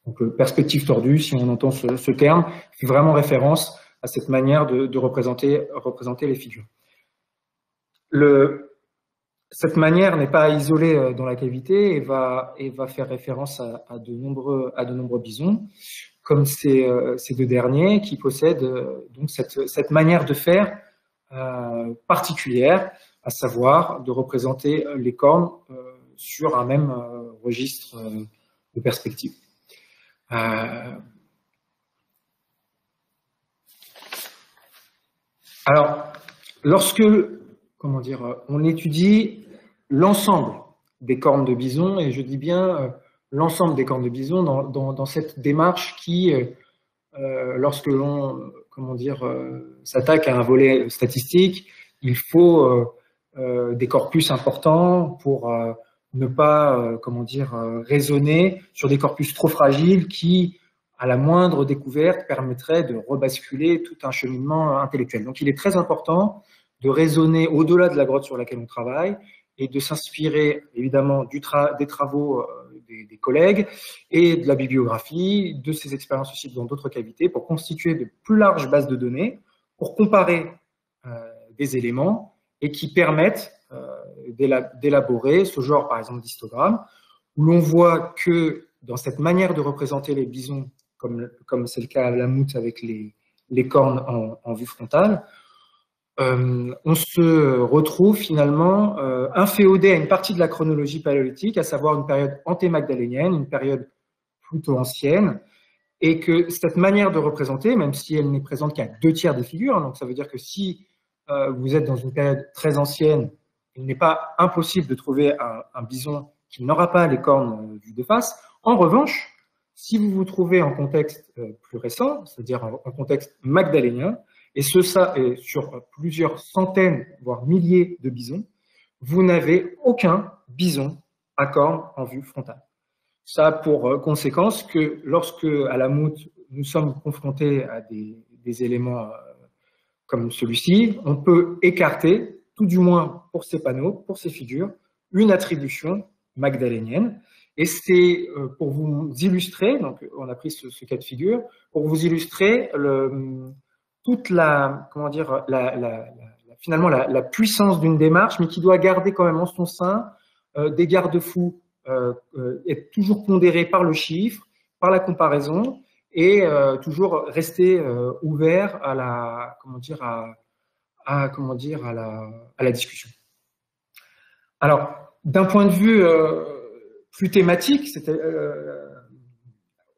Donc, perspective tordue, si on entend ce terme, fait vraiment référence à cette manière de représenter les figures. Cette manière n'est pas isolée dans la cavité et va faire référence à de nombreux bisons, comme ces deux derniers qui possèdent donc cette manière de faire particulière, à savoir de représenter les cornes sur un même registre de perspective. Alors, lorsque on étudie l'ensemble des cornes de bison, et je dis bien l'ensemble des cornes de bison dans cette démarche qui, lorsque l'on s'attaque à un volet statistique, il faut des corpus importants pour ne pas raisonner sur des corpus trop fragiles qui, à la moindre découverte, permettraient de rebasculer tout un cheminement intellectuel. Donc il est très important de raisonner au-delà de la grotte sur laquelle on travaille et de s'inspirer évidemment des travaux des collègues et de la bibliographie, de ses expériences aussi dans d'autres cavités pour constituer de plus larges bases de données, pour comparer des éléments et qui permettent d'élaborer ce genre, par exemple, d'histogramme, où l'on voit que dans cette manière de représenter les bisons, comme c'est le cas à la Mammouth avec les cornes en vue frontale, on se retrouve finalement inféodé à une partie de la chronologie paléolithique, à savoir une période antémagdalénienne, une période plutôt ancienne, et que cette manière de représenter, même si elle n'est présente qu'à 2/3 des figures, donc ça veut dire que si vous êtes dans une période très ancienne, il n'est pas impossible de trouver un bison qui n'aura pas les cornes vues de face. En revanche, si vous vous trouvez en contexte plus récent, c'est-à-dire en contexte magdalénien, et sur plusieurs centaines, voire milliers de bisons, vous n'avez aucun bison à cornes en vue frontale. Ça a pour conséquence que lorsque, à la Mammouth, nous sommes confrontés à des éléments comme celui-ci, on peut écarter, tout du moins pour ces panneaux, pour ces figures, une attribution magdalénienne. Et c'est pour vous illustrer, donc on a pris ce cas de figure, pour vous illustrer toute finalement la puissance d'une démarche, mais qui doit garder quand même en son sein des garde-fous, être toujours pondéré par le chiffre, par la comparaison, et toujours rester ouvert à la discussion. Alors, d'un point de vue plus thématique,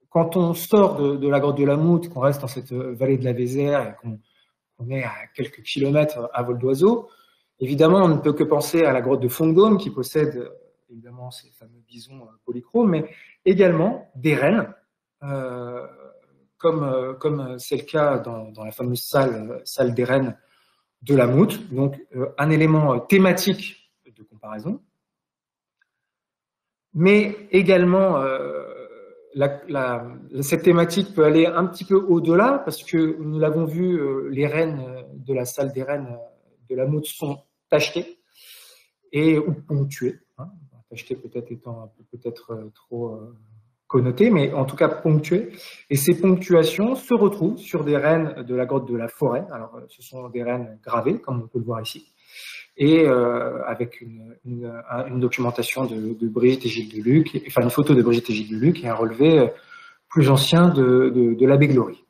quand on sort de la grotte de la Mammouth, qu'on reste dans cette vallée de la Vézère et qu'on est à quelques kilomètres à vol d'oiseau, évidemment, on ne peut que penser à la grotte de Fongdom qui possède évidemment ces fameux bisons polychromes, mais également des rennes, comme c'est le cas dans la fameuse salle des rennes de la Mammouth. Donc, un élément thématique de comparaison, mais également cette thématique peut aller un petit peu au-delà, parce que nous l'avons vu, les rennes de la salle des rennes de la Mammouth sont tachetées ou ponctuées. Tacheté peut-être étant peut-être trop connoté, mais en tout cas ponctuées. Et ces ponctuations se retrouvent sur des rennes de la grotte de la Forêt. Alors, ce sont des rennes gravées, comme on peut le voir ici, et avec une documentation de Brigitte et Gilles Deluc, enfin une photo de Brigitte et Gilles Deluc et un relevé plus ancien de l'abbé Glory.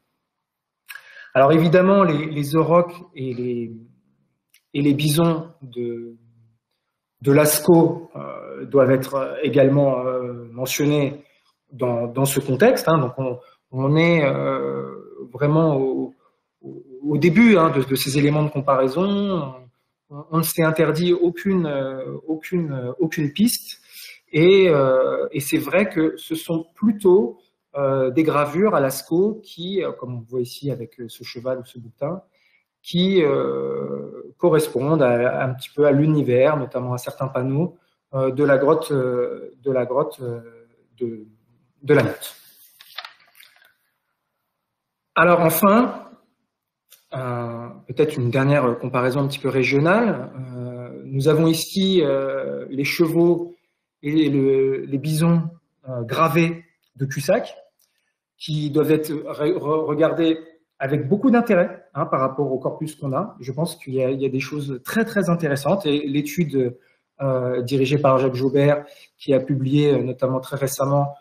Alors évidemment, les aurochs et les bisons de Lascaux doivent être également mentionnés dans ce contexte. Donc on est vraiment au début de ces éléments de comparaison. On ne s'est interdit aucune piste, et c'est vrai que ce sont plutôt des gravures à Lascaux qui, comme on voit ici avec ce cheval ou ce bouquetin, qui correspondent un petit peu à l'univers, notamment à certains panneaux de la grotte de la Mammouth. Alors enfin, peut-être une dernière comparaison un petit peu régionale. Nous avons ici les chevaux et les bisons gravés de Cussac, qui doivent être regardés avec beaucoup d'intérêt par rapport au corpus qu'on a. Je pense qu'il y a des choses très très intéressantes, et l'étude dirigée par Jacques Jaubert, qui a publié notamment très récemment,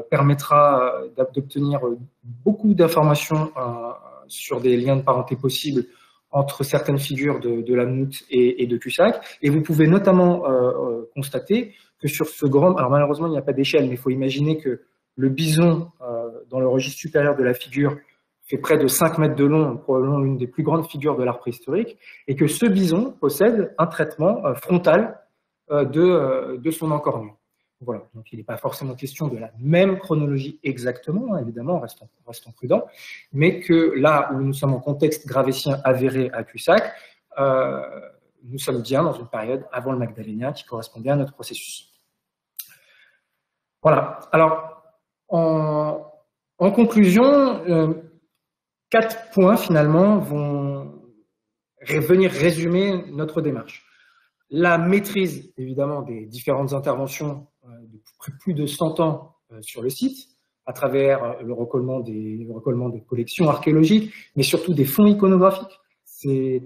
permettra d'obtenir beaucoup d'informations sur des liens de parenté possibles entre certaines figures de la Mammouth et de Cussac. Et vous pouvez notamment constater que sur ce grand... Alors malheureusement, il n'y a pas d'échelle, mais il faut imaginer que le bison, dans le registre supérieur de la figure, fait près de 5 mètres de long, probablement l'une des plus grandes figures de l'art préhistorique, et que ce bison possède un traitement frontal de son encornure. Voilà, donc il n'est pas forcément question de la même chronologie exactement, évidemment, restons prudents, mais que là où nous sommes en contexte gravétien avéré à Cussac, nous sommes bien dans une période avant le magdalénien qui correspondait à notre processus. Voilà, alors en conclusion, 4 points finalement vont venir résumer notre démarche. la maîtrise, évidemment, des différentes interventions depuis plus de 100 ans sur le site, à travers le recollement des collections archéologiques, mais surtout des fonds iconographiques. C'est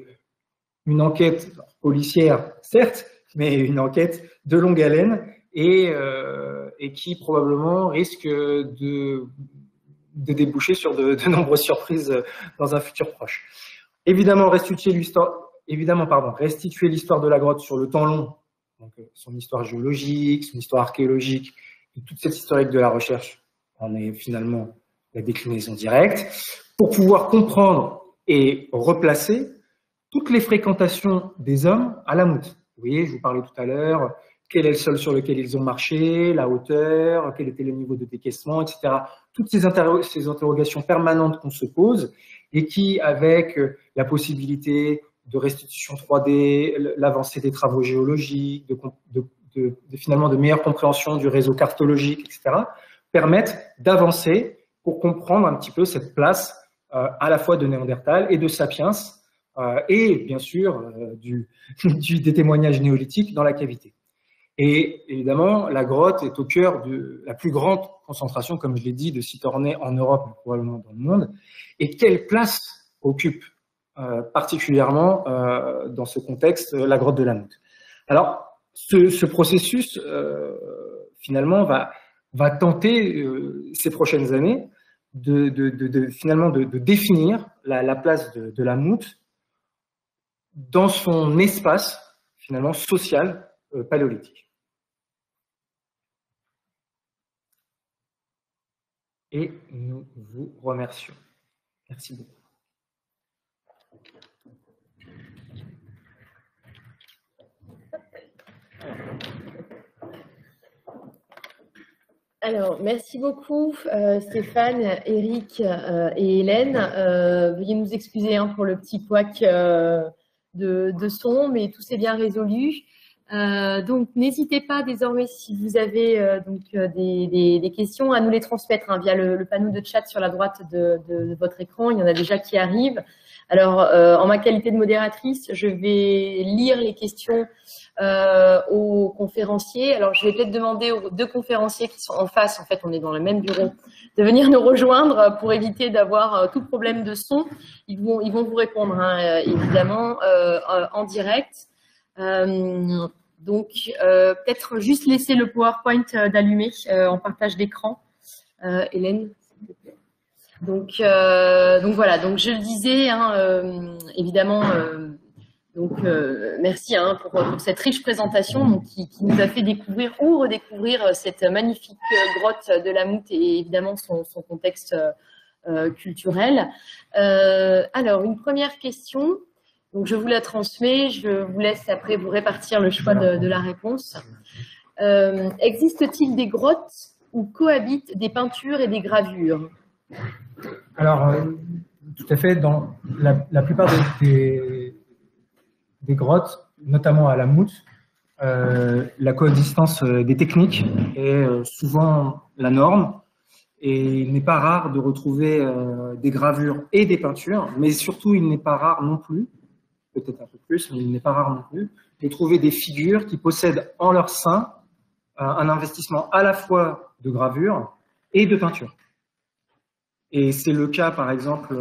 une enquête policière, certes, mais une enquête de longue haleine et qui probablement risque de déboucher sur de nombreuses surprises dans un futur proche. Évidemment, restituer l'histoire de la grotte sur le temps long, donc son histoire géologique, son histoire archéologique, et toute cette historique de la recherche en est finalement la déclinaison directe, pour pouvoir comprendre et replacer toutes les fréquentations des hommes à la Mout. Vous voyez, je vous parlais tout à l'heure, quel est le sol sur lequel ils ont marché, la hauteur, quel était le niveau de décaissement, etc. Toutes ces interrogations permanentes qu'on se pose et qui, avec la possibilité de restitution 3D, l'avancée des travaux géologiques, finalement de meilleure compréhension du réseau cartologique, etc., permettent d'avancer pour comprendre un petit peu cette place à la fois de Néandertal et de Sapiens, et bien sûr des témoignages néolithiques dans la cavité. Et évidemment, la grotte est au cœur de la plus grande concentration, comme je l'ai dit, de sites ornés en Europe, mais probablement dans le monde. Et quelle place occupe particulièrement dans ce contexte la grotte de la Mout? Alors, ce processus, finalement, va tenter ces prochaines années finalement de définir la place de la Mout dans son espace finalement social paléolithique. Et nous vous remercions. Merci beaucoup. Alors, merci beaucoup Stéphane, Eric et Hélène. Veuillez nous excuser pour le petit couac de son, mais tout s'est bien résolu. Donc, n'hésitez pas désormais, si vous avez des questions, à nous les transmettre via le panneau de chat sur la droite de votre écran. Il y en a déjà qui arrivent. Alors, en ma qualité de modératrice, je vais lire les questions aux conférenciers. Alors, je vais peut-être demander aux deux conférenciers qui sont en face, en fait, on est dans le même bureau, de venir nous rejoindre pour éviter d'avoir tout problème de son. Ils vont vous répondre, évidemment, en direct. Donc, peut-être juste laisser le PowerPoint d'allumer en partage d'écran. Hélène, s'il te plaît. Donc voilà, donc je le disais, évidemment, merci pour cette riche présentation qui nous a fait découvrir ou redécouvrir cette magnifique grotte de la Mout et évidemment son contexte culturel. Alors, une première question, donc je vous la transmets, je vous laisse après vous répartir le choix de la réponse. Existe-t-il des grottes où cohabitent des peintures et des gravures? Alors, tout à fait, dans la plupart des grottes, notamment à la Mout, la coexistence des techniques est souvent la norme et il n'est pas rare de retrouver des gravures et des peintures, mais surtout il n'est pas rare non plus, peut-être un peu plus, mais il n'est pas rare non plus, de trouver des figures qui possèdent en leur sein un investissement à la fois de gravure et de peinture. Et c'est le cas, par exemple,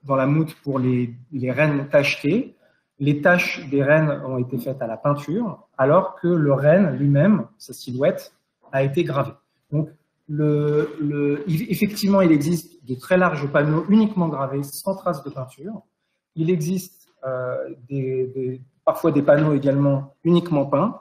dans la Mout pour les rennes tachetées. Les taches des rennes ont été faites à la peinture, alors que le renne lui-même, sa silhouette, a été gravée. Donc, effectivement, il existe de très larges panneaux uniquement gravés, sans trace de peinture. Il existe parfois des panneaux également uniquement peints.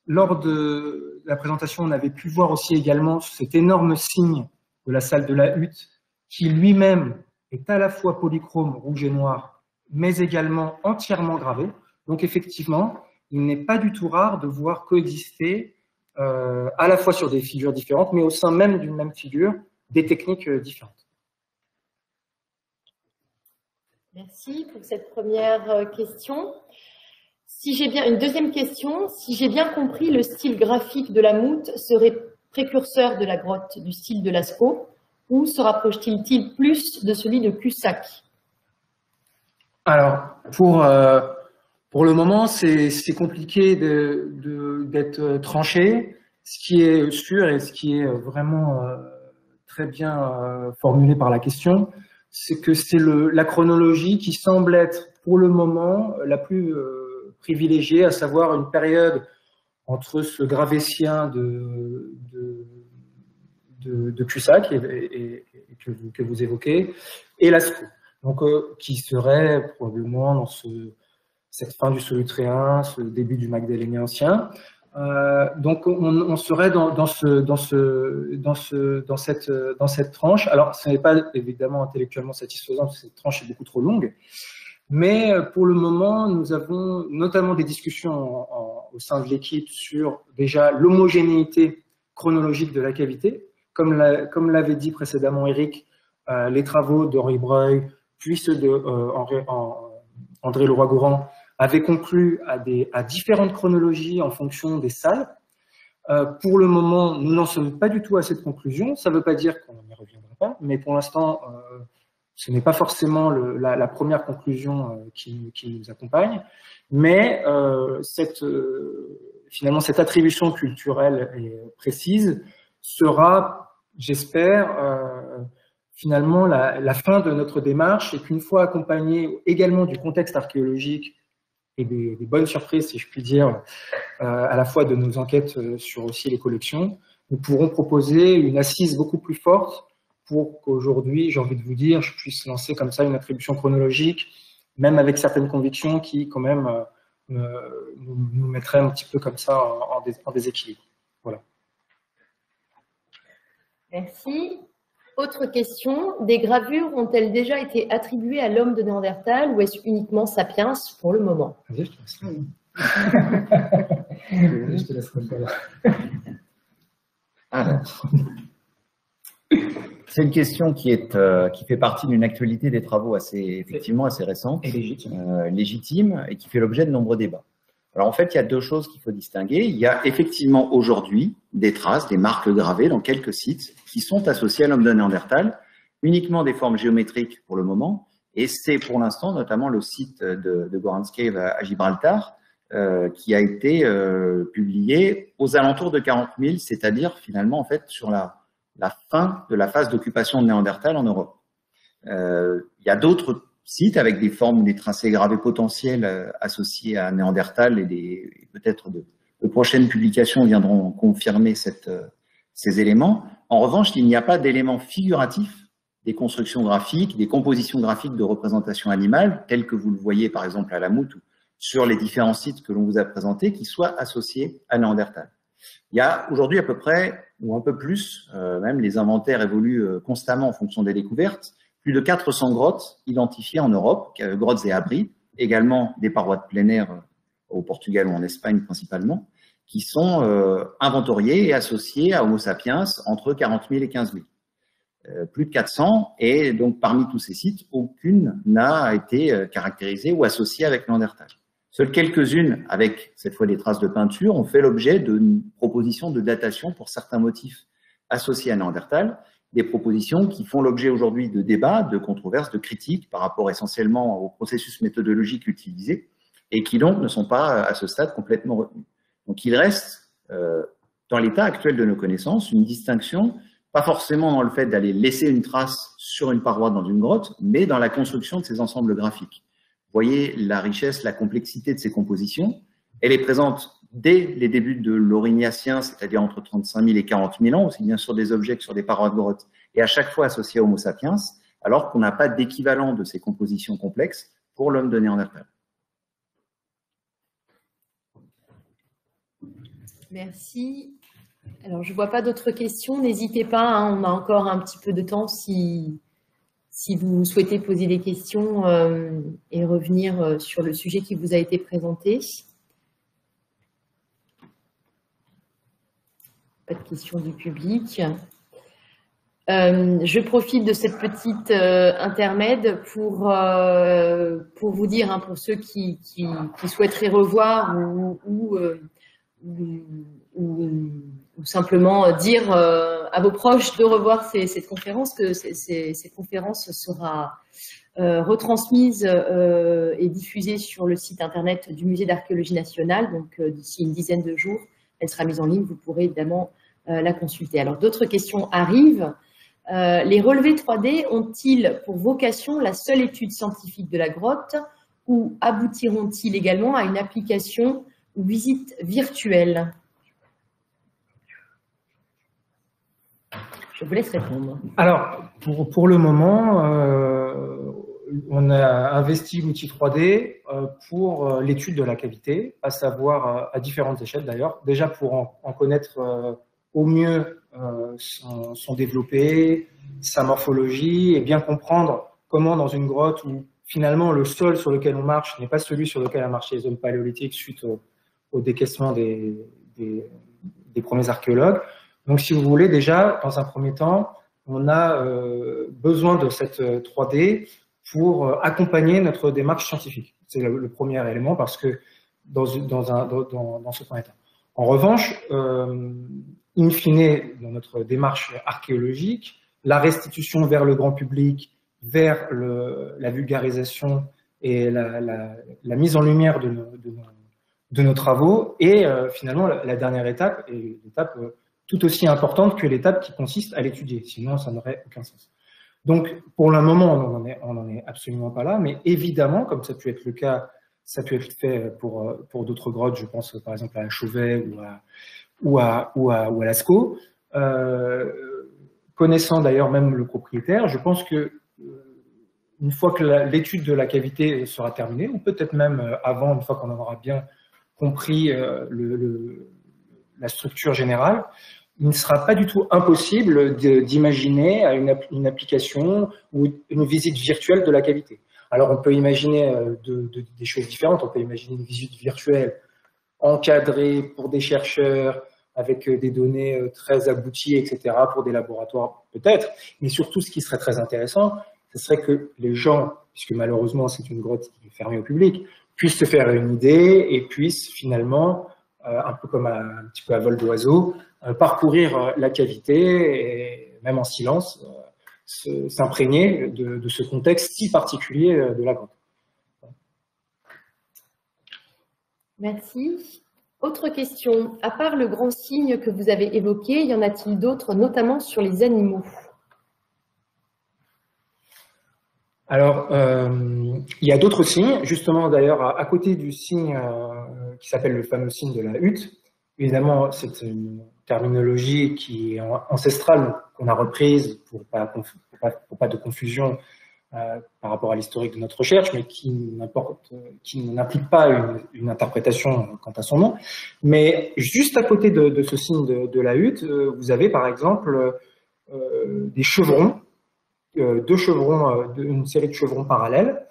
Lors de la présentation, on avait pu voir aussi également cet énorme signe de la salle de la hutte, qui lui-même est à la fois polychrome, rouge et noir, mais également entièrement gravé. Donc effectivement, il n'est pas du tout rare de voir coexister à la fois sur des figures différentes, mais au sein même d'une même figure, des techniques différentes. Merci pour cette première question. Une deuxième question, si j'ai bien compris, le style graphique de la Mout serait précurseur de la grotte du style de Lascaux, ou se rapproche-t-il plus de celui de Cussac? Alors, pour Pour le moment, c'est compliqué d'être tranché. Ce qui est sûr et ce qui est vraiment très bien formulé par la question, c'est que c'est la chronologie qui semble être pour le moment la plus privilégiée, à savoir une période entre ce Gravétien de Cusack que vous évoquez et Lascaux, donc qui serait probablement dans cette fin du Solutréen, ce début du Magdalénien ancien. Donc on serait dans cette tranche. Alors ce n'est pas évidemment intellectuellement satisfaisant parce que cette tranche est beaucoup trop longue, mais pour le moment nous avons notamment des discussions au sein de l'équipe sur déjà l'homogénéité chronologique de la cavité. Comme l'avait dit précédemment Eric, les travaux d'Henri Breuil puis ceux d'André Leroy-Gourhan avaient conclu à différentes chronologies en fonction des salles. Pour le moment, nous n'en sommes pas du tout à cette conclusion. Ça ne veut pas dire qu'on n'y reviendra pas, mais pour l'instant, ce n'est pas forcément la première conclusion qui nous accompagne. Mais finalement, cette attribution culturelle et précise sera, j'espère, finalement la fin de notre démarche, et qu'une fois accompagnée également du contexte archéologique et des bonnes surprises, si je puis dire, à la fois de nos enquêtes sur aussi les collections, nous pourrons proposer une assise beaucoup plus forte pour qu'aujourd'hui, j'ai envie de vous dire, je puisse lancer comme ça une attribution chronologique, même avec certaines convictions qui, quand même, nous mettraient un petit peu comme ça en déséquilibre. Voilà. Merci. Autre question, des gravures ont-elles déjà été attribuées à l'homme de Néandertal ou est-ce uniquement Sapiens pour le moment? Vas-y, je te laisserai faire. Alors, c'est une question qui fait partie d'une actualité des travaux effectivement assez récente, et légitime, et qui fait l'objet de nombreux débats. Alors en fait, il y a deux choses qu'il faut distinguer. Il y a effectivement aujourd'hui des traces, des marques gravées dans quelques sites qui sont associés à l'homme de Néandertal, uniquement des formes géométriques pour le moment, et c'est pour l'instant notamment le site de Goran's Cave à Gibraltar qui a été publié aux alentours de 40 000, c'est-à-dire finalement en fait sur la fin de la phase d'occupation de Néandertal en Europe. Il y a d'autres sites avec des formes, des tracés gravés potentiels associés à Néandertal et peut-être de prochaines publications viendront confirmer ces éléments. En revanche, il n'y a pas d'éléments figuratifs des constructions graphiques, des compositions graphiques de représentation animale, telles que vous le voyez par exemple à la Mout ou sur les différents sites que l'on vous a présentés, qui soient associés à Néandertal. Il y a aujourd'hui à peu près, ou un peu plus, même les inventaires évoluent constamment en fonction des découvertes, plus de 400 grottes identifiées en Europe, grottes et abris, également des parois de plein air au Portugal ou en Espagne principalement, qui sont inventoriées et associées à Homo sapiens entre 40 000 et 15 000. Plus de 400, et donc parmi tous ces sites, aucune n'a été caractérisée ou associée avec Néandertal. Seules quelques-unes, avec cette fois des traces de peinture, ont fait l'objet d'une proposition de datation pour certains motifs associés à Néandertal, des propositions qui font l'objet aujourd'hui de débats, de controverses, de critiques par rapport essentiellement au processus méthodologique utilisé et qui donc ne sont pas à ce stade complètement retenues. Donc il reste, dans l'état actuel de nos connaissances, une distinction, pas forcément dans le fait d'aller laisser une trace sur une paroi dans une grotte, mais dans la construction de ces ensembles graphiques. Vous voyez la richesse, la complexité de ces compositions. Elle est présente dès les débuts de l'Aurignacien, c'est-à-dire entre 35 000 et 40 000 ans, aussi bien sur des objets que sur des parois de grottes, et à chaque fois associée à Homo sapiens, alors qu'on n'a pas d'équivalent de ces compositions complexes pour l'homme de Néandertal. Merci. Alors, je ne vois pas d'autres questions. N'hésitez pas, hein, on a encore un petit peu de temps si vous souhaitez poser des questions et revenir sur le sujet qui vous a été présenté. Pas de questions du public. Je profite de cette petite intermède pour vous dire, hein, pour ceux qui souhaiteraient revoir ou simplement dire à à vos proches de revoir cette conférence, que cette conférence sera retransmise et diffusée sur le site internet du Musée d'archéologie nationale. Donc, d'ici une dizaine de jours, elle sera mise en ligne. Vous pourrez évidemment la consulter. Alors, d'autres questions arrivent. Les relevés 3D ont-ils pour vocation la seule étude scientifique de la grotte ou aboutiront-ils également à une application ou visite virtuelle? Je vous laisse répondre. Alors, pour le moment, on a investi l'outil 3D pour l'étude de la cavité, à savoir à différentes échelles d'ailleurs, déjà pour en connaître au mieux son développé, sa morphologie, et bien comprendre comment dans une grotte où finalement le sol sur lequel on marche n'est pas celui sur lequel a marché les hommes paléolithiques suite au décaissement des premiers archéologues. Donc si vous voulez, déjà, dans un premier temps, on a besoin de cette 3D pour accompagner notre démarche scientifique. C'est le premier élément parce que dans ce premier temps. En revanche, in fine, dans notre démarche archéologique, la restitution vers le grand public, vers la vulgarisation et la mise en lumière de nos travaux est finalement la dernière étape, et l'étape tout aussi importante que l'étape qui consiste à l'étudier, sinon ça n'aurait aucun sens. Donc pour le moment, on n'en est absolument pas là, mais évidemment, comme ça peut être le cas, ça peut être fait pour d'autres grottes, je pense par exemple à la Chauvet ou à Lascaux. Connaissant d'ailleurs même le propriétaire, je pense que une fois que l'étude de la cavité sera terminée, ou peut-être même avant, une fois qu'on en aura bien compris la structure générale, il ne sera pas du tout impossible d'imaginer une application ou une visite virtuelle de la cavité. Alors on peut imaginer des choses différentes, on peut imaginer une visite virtuelle encadrée pour des chercheurs, avec des données très abouties, etc., pour des laboratoires peut-être, mais surtout ce qui serait très intéressant, ce serait que les gens, puisque malheureusement c'est une grotte qui est fermée au public, puissent se faire une idée et puissent finalement, un peu comme un petit peu à vol d'oiseau, parcourir la cavité et même en silence, s'imprégner de ce contexte si particulier de la grotte. Merci. Autre question. À part le grand signe que vous avez évoqué, y en a-t-il d'autres, notamment sur les animaux? Alors, il y a d'autres signes, justement d'ailleurs à côté du signe qui s'appelle le fameux signe de la hutte. Évidemment, c'est une terminologie qui est ancestrale, qu'on a reprise pour pas de confusion par rapport à l'historique de notre recherche, mais qui n'implique pas une interprétation quant à son nom. Mais juste à côté de ce signe de la hutte, vous avez par exemple des chevrons, une série de chevrons parallèles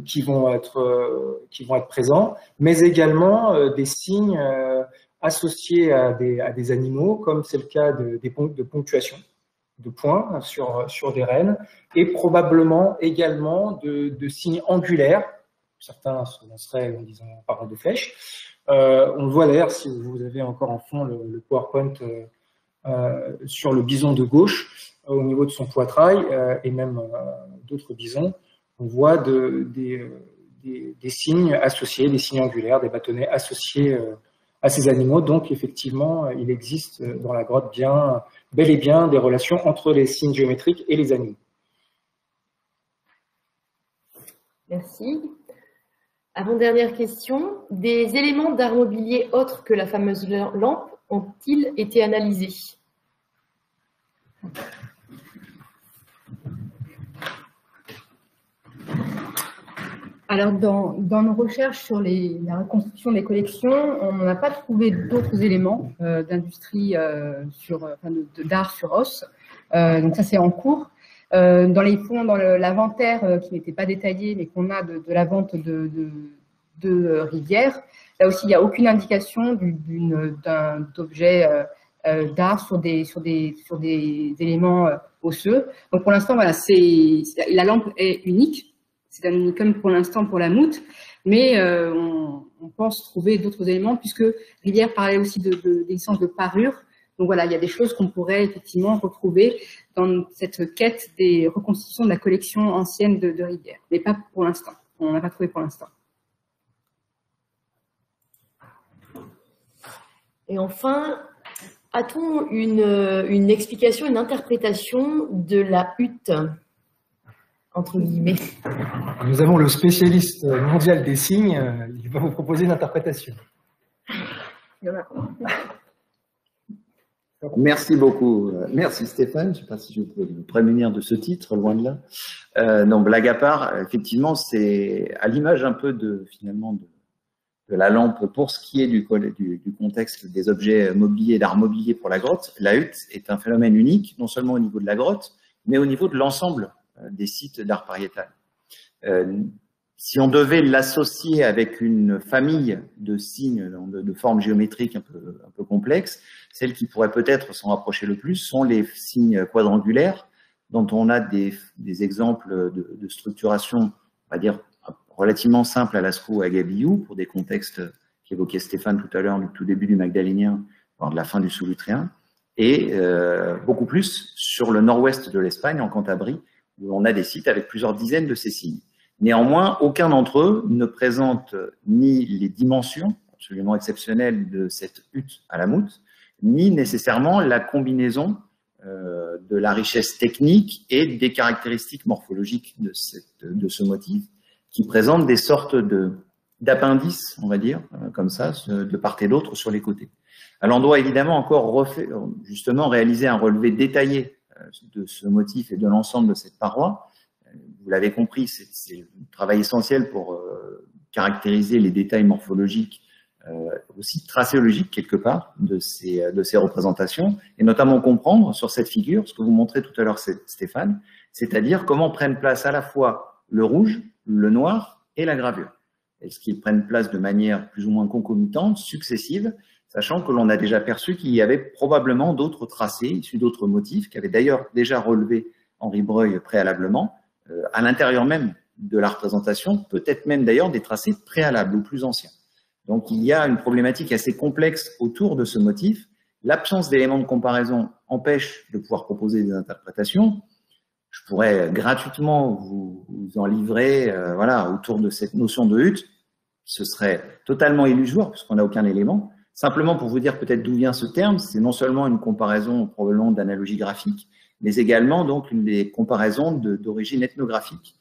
qui vont être présents, mais également des signes associés à des animaux, comme c'est le cas de ponctuation, de points sur des rênes, et probablement également de signes angulaires. Certains se lanceraient en disant en parlant de flèches. On le voit d'ailleurs, si vous avez encore en fond le PowerPoint sur le bison de gauche, au niveau de son poitrail, et même d'autres bisons, on voit des signes associés, des signes angulaires, des bâtonnets associés à ces animaux. Donc effectivement, il existe dans la grotte bel et bien des relations entre les signes géométriques et les animaux. Merci. Avant-dernière question. Des éléments d'art mobilier autres que la fameuse lampe ont-ils été analysés? Alors, dans nos recherches sur la reconstruction des collections, on n'a pas trouvé d'autres éléments d'industrie, d'art sur os. Donc ça, c'est en cours. Dans les fonds, dans l'inventaire qui n'était pas détaillé, mais qu'on a de la vente de rivières, là aussi, il n'y a aucune indication d'objet d'art sur des éléments osseux. Donc pour l'instant, voilà, la lampe est unique. C'est un unicum pour l'instant pour la Mout, mais on pense trouver d'autres éléments, puisque Rivière parlait aussi d'existence de parures. Donc voilà, il y a des choses qu'on pourrait effectivement retrouver dans cette quête des reconstitutions de la collection ancienne de Rivière, mais pas pour l'instant. On n'a pas trouvé pour l'instant. Et enfin, a-t-on une explication, une interprétation de la hutte, entre guillemets? Nous avons le spécialiste mondial des signes, il va vous proposer une interprétation. Merci beaucoup. Merci Stéphane. Je ne sais pas si je peux vous prémunir de ce titre, loin de là. Non, blague à part, effectivement, c'est à l'image un peu finalement de la lampe pour ce qui est du contexte des objets mobiliers, d'art mobilier pour la grotte. La hutte est un phénomène unique, non seulement au niveau de la grotte, mais au niveau de l'ensemble des sites d'art pariétal. Si on devait l'associer avec une famille de signes de forme géométrique un peu complexe, celles qui pourraient peut-être s'en rapprocher le plus sont les signes quadrangulaires, dont on a des exemples de structuration, on va dire, relativement simples à Lascaux ou à Gabillou, pour des contextes qu'évoquait Stéphane tout à l'heure, du tout début du Magdalénien, voire de la fin du Sous-Lutrien, et beaucoup plus sur le nord-ouest de l'Espagne, en Cantabrie, où on a des sites avec plusieurs dizaines de ces signes. Néanmoins, aucun d'entre eux ne présente ni les dimensions absolument exceptionnelles de cette hutte à la Moute, ni nécessairement la combinaison de la richesse technique et des caractéristiques morphologiques de ce motif, qui présente des sortes d'appendices, on va dire, comme ça, de part et d'autre sur les côtés. Alors on doit évidemment encore justement réaliser un relevé détaillé de ce motif et de l'ensemble de cette paroi. Vous l'avez compris, c'est un travail essentiel pour caractériser les détails morphologiques, aussi tracéologiques quelque part, de ces représentations, et notamment comprendre sur cette figure, ce que vous montrez tout à l'heure Stéphane, c'est-à-dire comment prennent place à la fois le rouge, le noir et la gravure. Est-ce qu'ils prennent place de manière plus ou moins concomitante, successive, sachant que l'on a déjà perçu qu'il y avait probablement d'autres tracés issus d'autres motifs, qu'avait d'ailleurs déjà relevé Henri Breuil préalablement, à l'intérieur même de la représentation, peut-être même d'ailleurs des tracés préalables ou plus anciens. Donc il y a une problématique assez complexe autour de ce motif. L'absence d'éléments de comparaison empêche de pouvoir proposer des interprétations. Je pourrais gratuitement vous en livrer voilà, autour de cette notion de hutte. Ce serait totalement illusoire puisqu'on n'a aucun élément. Simplement pour vous dire peut-être d'où vient ce terme, c'est non seulement une comparaison probablement d'analogie graphique, mais également donc des comparaisons d'origine ethnographique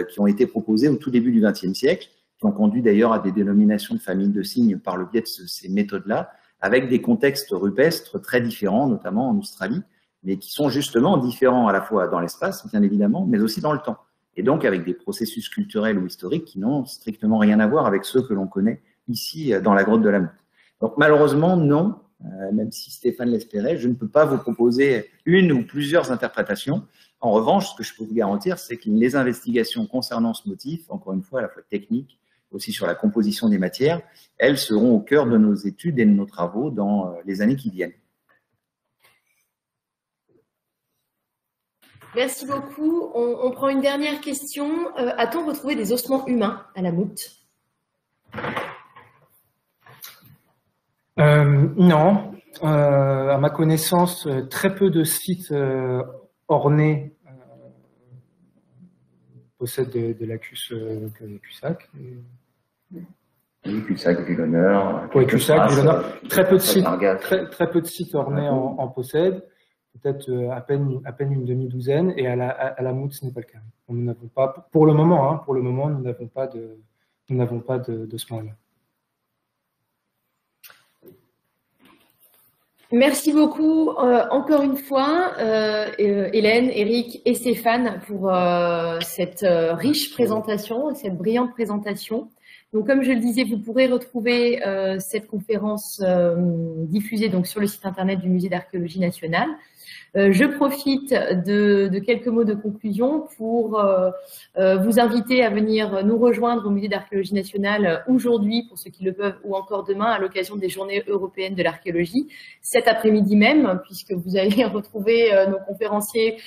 qui ont été proposées au tout début du XXe siècle, qui ont conduit d'ailleurs à des dénominations de familles de signes par le biais de ces méthodes-là, avec des contextes rupestres très différents, notamment en Australie, mais qui sont justement différents à la fois dans l'espace, bien évidemment, mais aussi dans le temps. Et donc avec des processus culturels ou historiques qui n'ont strictement rien à voir avec ceux que l'on connaît ici dans la grotte de la Moute. Donc malheureusement, non, même si Stéphane l'espérait, je ne peux pas vous proposer une ou plusieurs interprétations. En revanche, ce que je peux vous garantir, c'est que les investigations concernant ce motif, encore une fois à la fois techniques, aussi sur la composition des matières, elles seront au cœur de nos études et de nos travaux dans les années qui viennent. Merci beaucoup. On prend une dernière question. A-t-on retrouvé des ossements humains à la Moute? Non. À ma connaissance, très peu de sites ornés possèdent de la Cussac. Oui, Cussac, Vilhonneur. Oui, Cussac, Vilhonneur. Très peu de sites ornés en possèdent. Peut-être à peine une demi-douzaine, et à la Moute, ce n'est pas le cas. Nous n'avons pas, pour le moment, nous n'avons pas de ce moment-là. Merci beaucoup encore une fois, Hélène, Eric et Stéphane, pour cette riche présentation, cette brillante présentation. Donc, comme je le disais, vous pourrez retrouver cette conférence diffusée donc sur le site internet du Musée d'Archéologie nationale. Je profite de quelques mots de conclusion pour vous inviter à venir nous rejoindre au Musée d'archéologie nationale aujourd'hui, pour ceux qui le peuvent, ou encore demain, à l'occasion des Journées européennes de l'archéologie, cet après-midi même, puisque vous allez retrouver nos conférenciers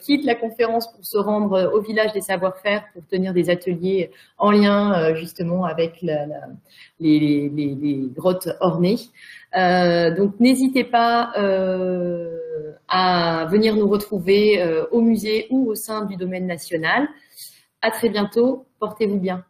quittent la conférence pour se rendre au village des savoir-faire pour tenir des ateliers en lien justement avec les grottes ornées. Donc n'hésitez pas à venir nous retrouver au musée ou au sein du domaine national. À très bientôt, portez-vous bien.